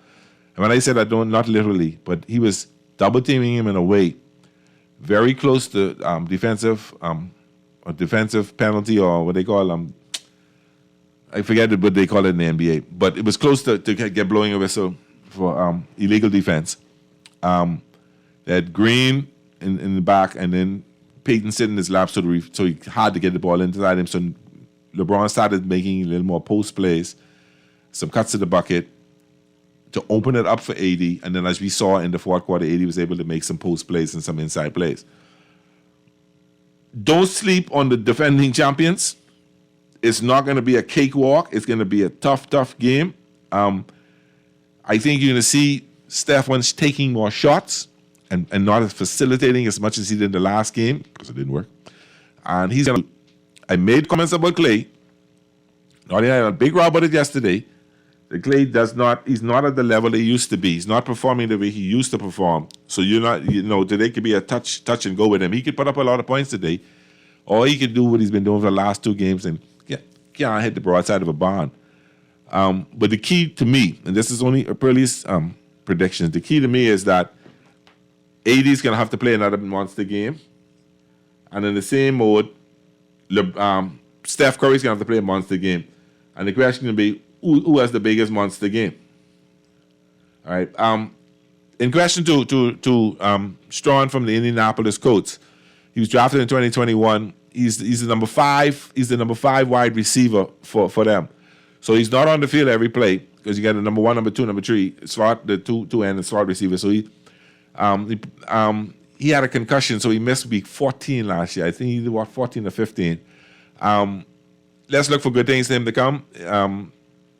And when I said I don't, not literally, but he was double teaming him in a way very close to defensive penalty, or what they call I forget what they call it in the NBA, but it was close to get blowing a whistle for illegal defense. They had Green in the back, and then Peyton sitting in his lap, so he had to get the ball inside him. So LeBron started making a little more post plays, some cuts to the bucket to open it up for AD. And then as we saw in the fourth quarter, AD was able to make some post plays and some inside plays. Don't sleep on the defending champions. It's not going to be a cakewalk. It's going to be a tough game. I think you're going to see Steph once taking more shots and not facilitating as much as he did in the last game, because it didn't work. And he's going to... I made comments about Klay. Not had a big row about it yesterday. The Klay he's not at the level he used to be. He's not performing the way he used to perform. So today could be a touch and go with him. He could put up a lot of points today, or he could do what he's been doing for the last 2 games and can't hit the broadside of a barn. But the key to me, and this is only Pearlie's predictions, the key to me is that AD is going to have to play another monster game. And in the same mode, Steph Curry's going to have to play a monster game. And the question will be, who has the biggest monster game? All right. In question to Strawn from the Indianapolis Colts, he was drafted in 2021. He's the number 5. He's the number 5 wide receiver for them. So he's not on the field every play because you got the number 1, number 2, number 3 slot, the two end slot receiver. So he had a concussion, so he missed week 14 last year. I think he was 14 or 15. Let's look for good things for him to come.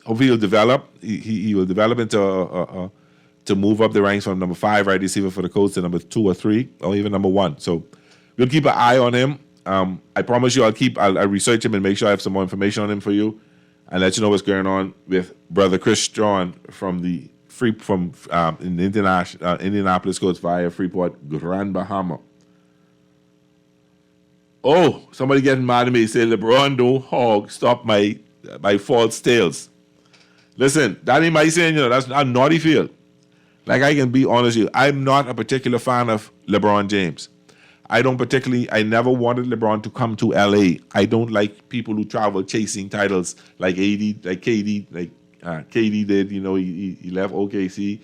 Hopefully he'll develop. He will develop into to move up the ranks from number 5 wide receiver for the Colts to number 2 or 3, or even number 1. So we'll keep an eye on him. I promise you, I'll research him and make sure I have some more information on him for you, and let you know what's going on with brother Chris Strawn from the in Indianapolis Colts via Freeport, Grand Bahama. Oh, somebody getting mad at me, say LeBron don't hog, stop my false tales. Listen, that ain't my saying, that's a naughty field. Like, I can be honest with you, I'm not a particular fan of LeBron James. I never wanted LeBron to come to LA. I don't like people who travel chasing titles like KD did. He left OKC.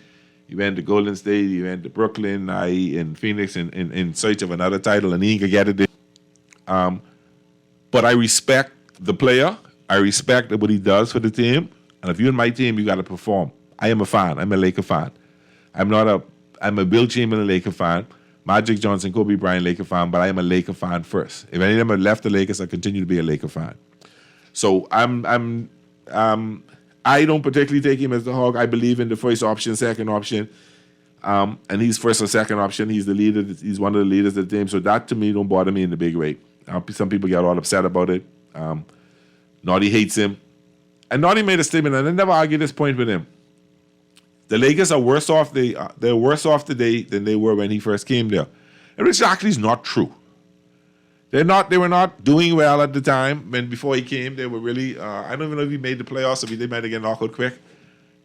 He went to Golden State. He went to Brooklyn, in Phoenix in search of another title, and he ain't gonna get it. But I respect the player. I respect what he does for the team. And if you're in my team, you got to perform. I am a fan. I'm a Laker fan. I'm a Bill Chamberlain Laker fan. Magic Johnson, Kobe Bryant Laker fan, but I am a Laker fan first. If any of them have left the Lakers, I continue to be a Laker fan. So I don't particularly take him as the hog. I believe in the first option, second option, and he's first or second option. He's the leader. He's one of the leaders of the team. So that to me don't bother me in the big way. Some people get all upset about it. Naughty hates him, and Naughty made a statement, and I never argue this point with him. The Lakers are worse off. They're worse off today than they were when he first came there, and which actually is not true. They were not doing well at the time before he came. They were really. I don't even know if he made the playoffs. If they might have gotten knocked out quick.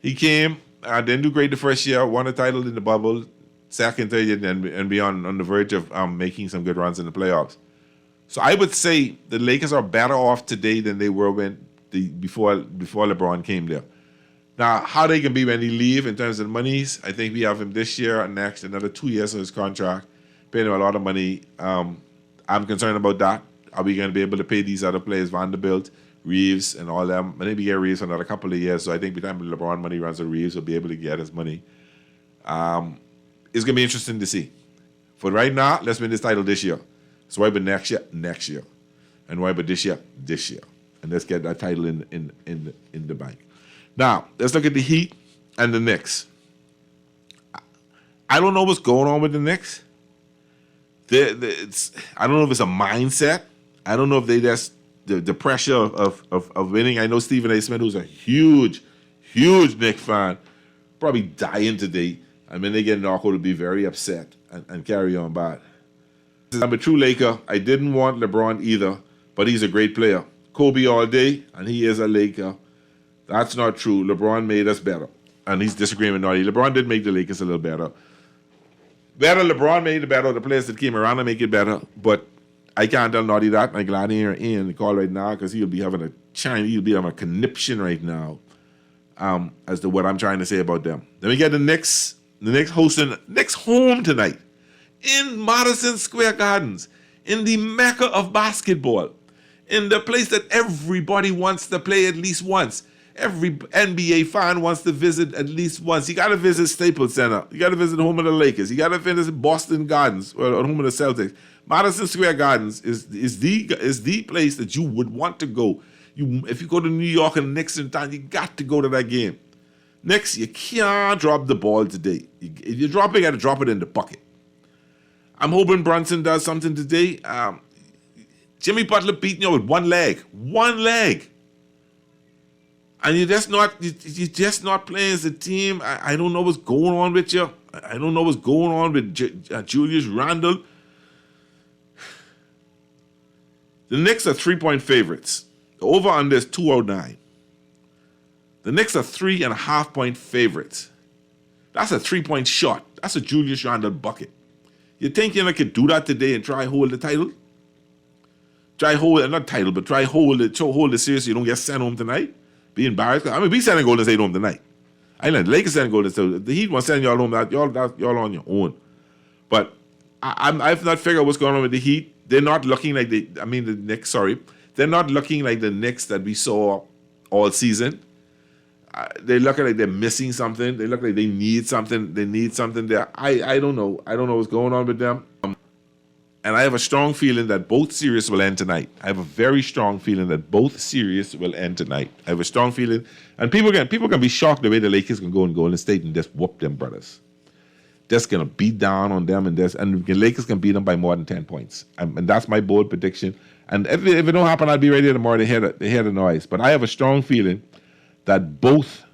He came, didn't do great the first year. Won a title in the bubble, second, third, and beyond on the verge of making some good runs in the playoffs. So I would say the Lakers are better off today than they were before LeBron came there. Now, how they can be when he leave in terms of monies, I think we have him this year and next, another 2 years of his contract, paying him a lot of money. I'm concerned about that. Are we going to be able to pay these other players, Vanderbilt, Reeves, and all them? Maybe get Reeves for another couple of years. So I think by the time LeBron money runs out, Reeves will be able to get his money. It's going to be interesting to see. For right now, let's win this title this year. So why but next year. And why but this year? And let's get that title in the bank. Now, let's look at the Heat and the Knicks. I don't know what's going on with the Knicks. I don't know if it's a mindset. I don't know if they just the pressure of winning. I know Stephen A. Smith, who's a huge Knicks fan, probably dying today. I mean, they get knocked out to be very upset and carry on bad. I'm a true Laker. I didn't want LeBron either, but he's a great player. Kobe all day, and he is a Laker. That's not true. LeBron made us better. And he's disagreeing with Naughty. LeBron did make the Lakers a little better. LeBron made it better. The players that came around to make it better. But I can't tell Naughty that. I'm glad he ain't in the call right now because he'll be having a conniption right now as to what I'm trying to say about them. Then we get the Knicks The Knicks hosting Knicks home tonight in Madison Square Gardens, in the mecca of basketball, in the place that everybody wants to play at least once. Every NBA fan wants to visit at least once. You got to visit Staples Center. You got to visit home of the Lakers. You got to visit Boston Gardens or home of the Celtics. Madison Square Gardens is the place that you would want to go. If you go to New York and the Knicks in town, you got to go to that game. Knicks, you can't drop the ball today. If you drop it, you got to drop it in the bucket. I'm hoping Brunson does something today. Jimmy Butler beating you with one leg. And you're just not playing as a team. I don't know what's going on with you. I don't know what's going on with Julius Randle. The Knicks are 3-point favorites. The over-under is 209. The Knicks are 3.5-point favorites. That's a 3-point shot. That's a Julius Randle bucket. You think you could do that today and try hold the title? Try hold it seriously. You don't get sent home tonight. Be embarrassed. I mean, we sending Golden State home tonight. I know the Lakers sending Golden State. The Heat want to send y'all home. Y'all on your own. But I've not figured out what's going on with the Heat. They're not looking like the Knicks. Sorry, they're not looking like the Knicks that we saw all season. They look like they're missing something. They look like they need something. They need something there. I don't know. I don't know what's going on with them. And I have a strong feeling that both series will end tonight. I have a very strong feeling that both series will end tonight. I have a strong feeling. And people can be shocked the way the Lakers can go in Golden State and just whoop them brothers. Just going to beat down on them. And the Lakers can beat them by more than 10 points. And that's my bold prediction. And if it don't happen, I'll be ready tomorrow to hear the noise. But I have a strong feeling that both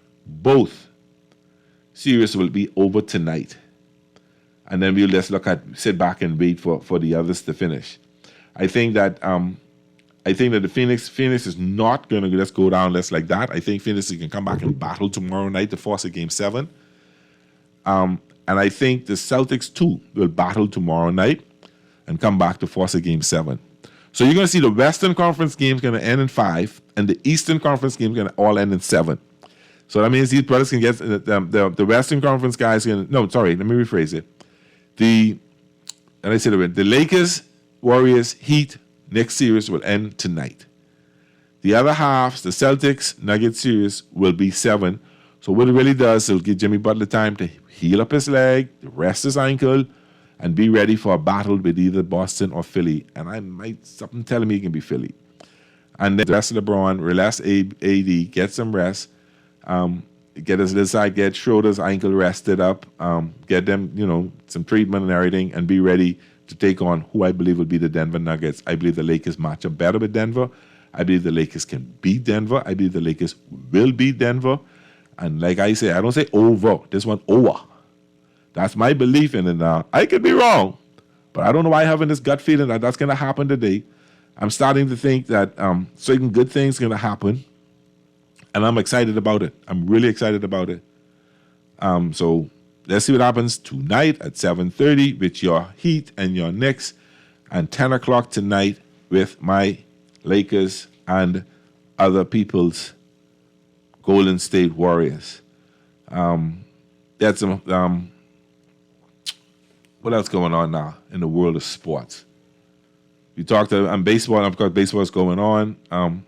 series will be over tonight. And then we'll just sit back and wait for the others to finish. I think that the Phoenix is not going to just go down less like that. I think Phoenix can come back and battle tomorrow night to force a Game 7. And I think the Celtics too will battle tomorrow night and come back to force a Game 7. So you're going to see the Western Conference games going to end in 5, and the Eastern Conference games going to all end in 7. So that means these brothers can get the Western Conference guys. Let me rephrase it. The Lakers, Warriors, Heat, Knicks series will end tonight. The other halves, the Celtics, Nuggets series will be 7. So what it really does, it'll give Jimmy Butler time to heal up his leg, rest his ankle, and be ready for a battle with either Boston or Philly. And something telling me it can be Philly. And then rest LeBron, relax AD, get some rest. Get his little side, get Schroeder's ankle rested up, get them, some treatment and everything, and be ready to take on who I believe will be the Denver Nuggets. I believe the Lakers match up better with Denver. I believe the Lakers can beat Denver. I believe the Lakers will beat Denver. And like I say, I don't say over. This one over. That's my belief in it now. I could be wrong, but I don't know why I'm having this gut feeling that that's going to happen today. I'm starting to think that certain good things are going to happen. And I'm excited about it. I'm really excited about it. So let's see what happens tonight at 7:30 with your Heat and your Knicks, and 10 o'clock tonight with my Lakers and other people's Golden State Warriors. That's some. What else going on now in the world of sports? We talked on baseball. Of course, baseball is going on.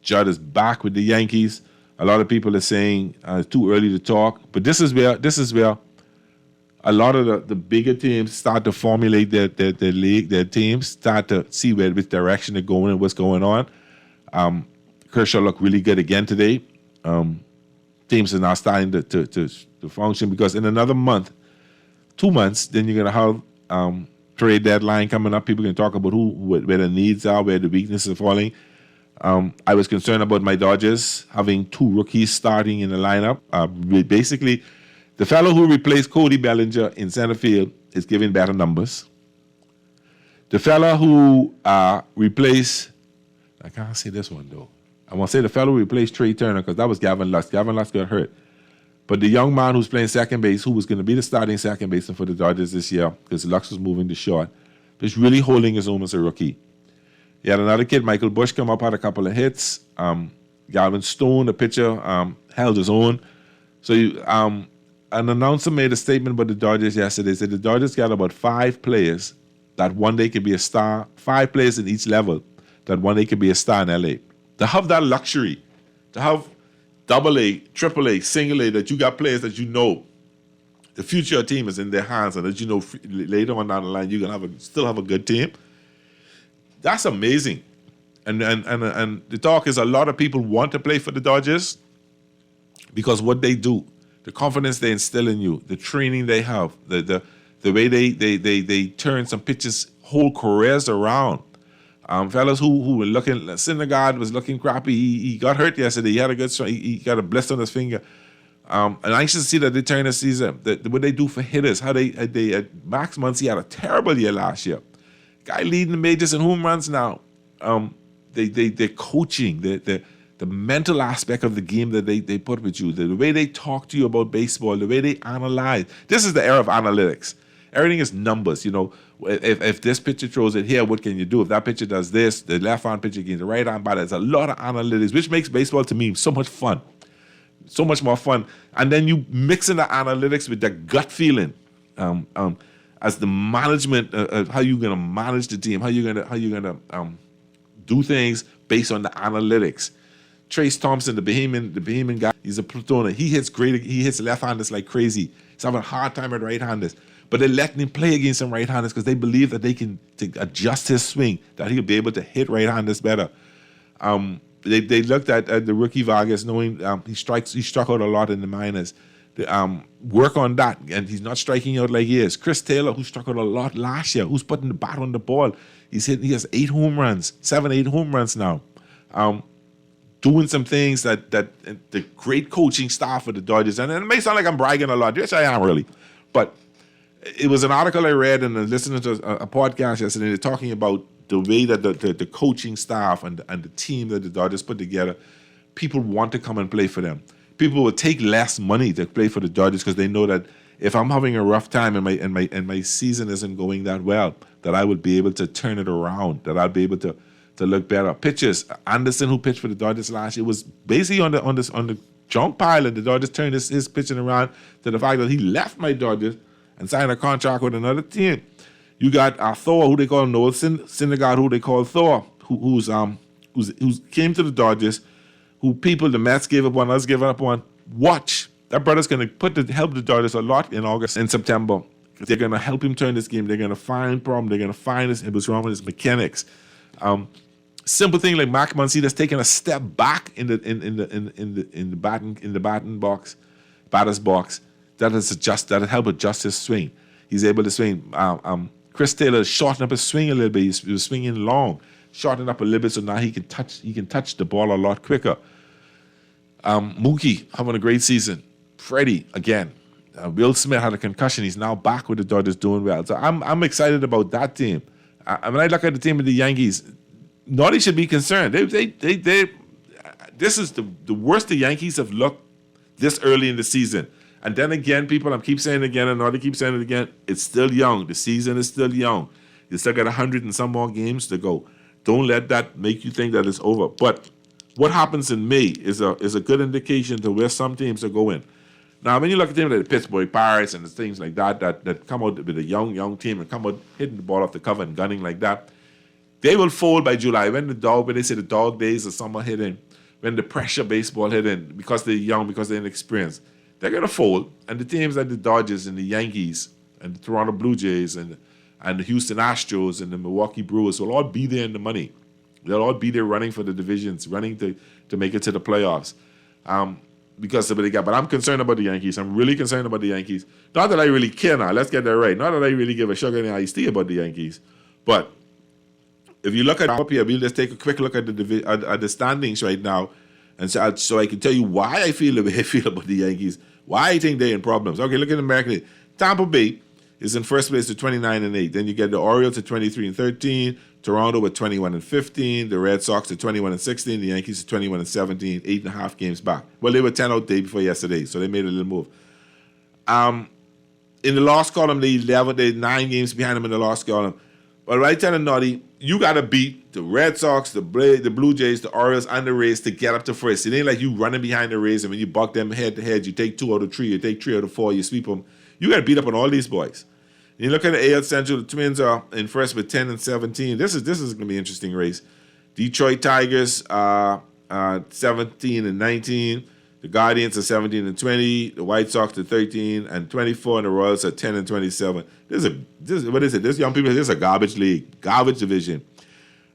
Judd is back with the Yankees. A lot of people are saying it's too early to talk, but this is where a lot of the bigger teams start to formulate their league, their teams, start to see which direction they're going and what's going on. Kershaw looked really good again today. Teams are now starting to function, because in another month, 2 months, then you're gonna have trade deadline coming up. People can talk about where the needs are, where the weaknesses are falling. I was concerned about my Dodgers having 2 rookies starting in the lineup. Basically, the fellow who replaced Cody Bellinger in center field is giving better numbers. The fellow who replaced, I can't say this one though. I want to say the fellow who replaced Trey Turner, because that was Gavin Lux. Gavin Lux got hurt. But the young man who's playing second base, who was going to be the starting second baseman for the Dodgers this year, because Lux was moving to short, is really holding his own as a rookie. He had another kid, Michael Bush, come up, had a couple of hits. Galvin Stone, the pitcher, held his own. So an announcer made a statement about the Dodgers yesterday. Said the Dodgers got about 5 players that one day could be a star, 5 players in each level that one day could be a star in LA. To have that luxury, to have AA, AAA, single A, that you got players that you know the future of your team is in their hands, and that you know later on down the line you're gonna still have a good team. That's amazing. And the talk is a lot of people want to play for the Dodgers because what they do, the confidence they instill in you, the training they have, the way they turn some pitchers' whole careers around. Fellas who were looking, Syndergaard was looking crappy. He got hurt yesterday. He had a good strike. He got a blister on his finger. And I anxious to see that they turn the season. What they do for hitters. How they Max Muncy had a terrible year last year. Guy leading the majors in home runs now. They're coaching, the mental aspect of the game that they put with you, the way they talk to you about baseball, the way they analyze. This is the era of analytics. Everything is numbers. You know, if this pitcher throws it here, what can you do? If that pitcher does this, the left-hand pitcher against the right-hand batter. There's a lot of analytics, which makes baseball to me so much fun, so much more fun. And then you mix in the analytics with the gut feeling, as the management of how you're gonna manage the team, how you're gonna do things based on the analytics. Trace Thompson, the Bahamian guy, he's a platoner. He hits great. He hits left-handers like crazy. He's having a hard time at right-handers. But they're letting him play against some right-handers because they believe that they can adjust his swing, that he'll be able to hit right-handers better. They looked at the rookie Vargas, knowing he struck out a lot in the minors. Work on that, and he's not striking out like he is. Chris Taylor, who struck out a lot last year, who's putting the bat on the ball. He has 8 home runs, 7-8 home runs now. Doing some things that the great coaching staff of the Dodgers, and it may sound like I'm bragging a lot, which I am really, but it was an article I read and listening to a podcast yesterday. They're talking about the way that the coaching staff and the team that the Dodgers put together, people want to come and play for them. People will take less money to play for the Dodgers because they know that if I'm having a rough time and my season isn't going that well, that I would be able to turn it around, that I'll be able to look better. Pitchers, Anderson, who pitched for the Dodgers last year, was basically on the junk pile, and the Dodgers turned his pitching around to the fact that he left my Dodgers and signed a contract with another team. You got Thor, who they call Noel Syndergaard, who they call Thor, who came to the Dodgers, who the Mets gave up on, us gave up on. Watch. That brother's going to help the Dodgers a lot in August and September. They're going to help him turn this game. They're going to find problems. They're going to find what's wrong with his mechanics. Simple thing like Max Muncy that's taking a step back in the batter's box. That'll help adjust his swing. He's able to swing. Chris Taylor shortened up his swing a little bit. He was swinging long, shortened up a little bit, so now he can touch the ball a lot quicker. Mookie having a great season. Freddie again. Will Smith had a concussion. He's now back with the Dodgers doing well. So I'm excited about that team. When I look at the team of the Yankees, Naughty should be concerned. This is the worst the Yankees have looked this early in the season. And then again, I keep saying it again, and Naughty keeps saying it again, it's still young. The season is still young. You still got 100 and some more games to go. Don't let that make you think that it's over. But what happens in May is a good indication to where some teams are going. Now, when you look at teams like the Pittsburgh Pirates and things like that come out with a young team and come out hitting the ball off the cover and gunning like that, they will fold by July. When they say the dog days of summer hit in, when the pressure baseball hit in, because they're young, because they're inexperienced, they're going to fold. And the teams like the Dodgers and the Yankees and the Toronto Blue Jays and the Houston Astros and the Milwaukee Brewers will all be there in the money. They'll all be there running for the divisions, running to make it to the playoffs. Because of what they got. But I'm concerned about the Yankees. I'm really concerned about the Yankees. Not that I really care now. Let's get that right. Not that I really give a sugar and iced tea about the Yankees. But if you look at up here, we'll just take a quick look at the standings right now, and so I can tell you why I feel the way I feel about the Yankees. Why I think they're in problems. Okay, look at the American League. Tampa Bay is in first place with 29-8. Then you get the Orioles at 23-13. Toronto with 21-15, the Red Sox at 21-16, the Yankees at 21-17, 8.5 games back. Well, they were 10 out day before yesterday, so they made a little move. In the loss column, they're 9 games behind them in the loss column. But right telling Naughty, you got to beat the Red Sox, the Blue Jays, the Orioles, and the Rays to get up to first. It ain't like you running behind the Rays, and when you buck them head to head, you take 2 out of 3, you take 3 out of 4, you sweep them. You got to beat up on all these boys. And you look at the AL Central, the Twins are in first with 10 and 17. This is going to be an interesting race. Detroit Tigers 17 and 19. The Guardians are 17 and 20. The White Sox are 13 and 24, and the Royals are 10 and 27. What is it? This young people, this is a garbage league, garbage division.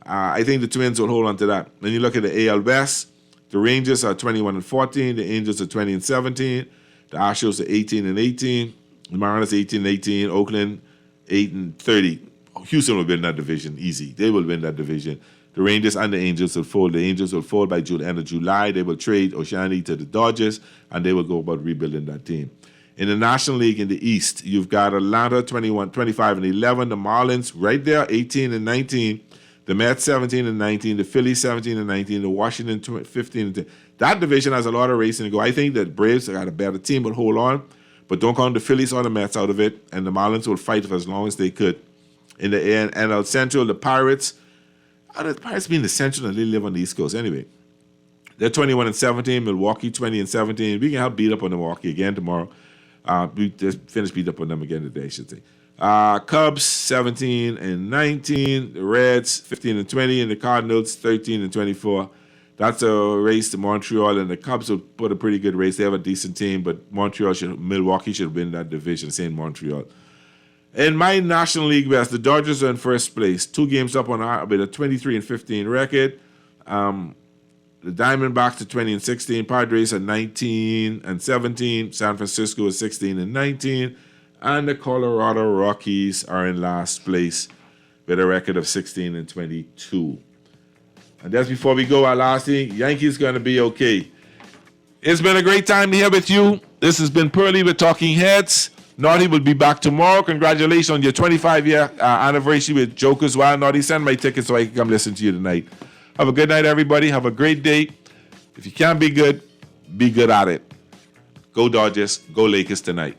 I think the Twins will hold on to that. Then you look at the AL West. The Rangers are 21 and 14. The Angels are 20 and 17. The Astros are 18 and 18. The Mariners 18 and 18. Oakland 8 and 30. Houston will win that division easy. They will win that division. The Rangers and the Angels will fold. The Angels will fold by the end of July. They will trade Oshani to the Dodgers, and they will go about rebuilding that team. In the National League in the East, you've got Atlanta 25 and 11. The Marlins right there 18 and 19. The Mets 17 and 19. The Phillies 17 and 19. The Washington 15 and 10. That division has a lot of racing to go. I think that Braves got a better team, but hold on. But don't count the Phillies or the Mets out of it, and the Marlins will fight for as long as they could. In the NL Central, the Pirates. The Pirates being the Central, and they live on the East Coast anyway. They're 21 and 17. Milwaukee 20 and 17. We can help beat up on Milwaukee again tomorrow. We just finished beat up on them again today, I should say. Cubs 17 and 19. The Reds 15 and 20, and the Cardinals 13 and 24. That's a race to Montreal, and the Cubs will put a pretty good race. They have a decent team, but Milwaukee should win that division, say in Montreal. In my National League West, the Dodgers are in first place, 2 games up on with a 23 and 15 record. The Diamondbacks are 20 and 16. Padres are 19 and 17. San Francisco is 16 and 19. And the Colorado Rockies are in last place with a record of 16 and 22. And just before we go, our last thing, Yankees going to be okay. It's been a great time here with you. This has been Pearly with Talking Heads. Naughty will be back tomorrow. Congratulations on your 25-year anniversary with Jokers Wild. Naughty, send my ticket so I can come listen to you tonight. Have a good night, everybody. Have a great day. If you can't be good at it. Go Dodgers. Go Lakers tonight.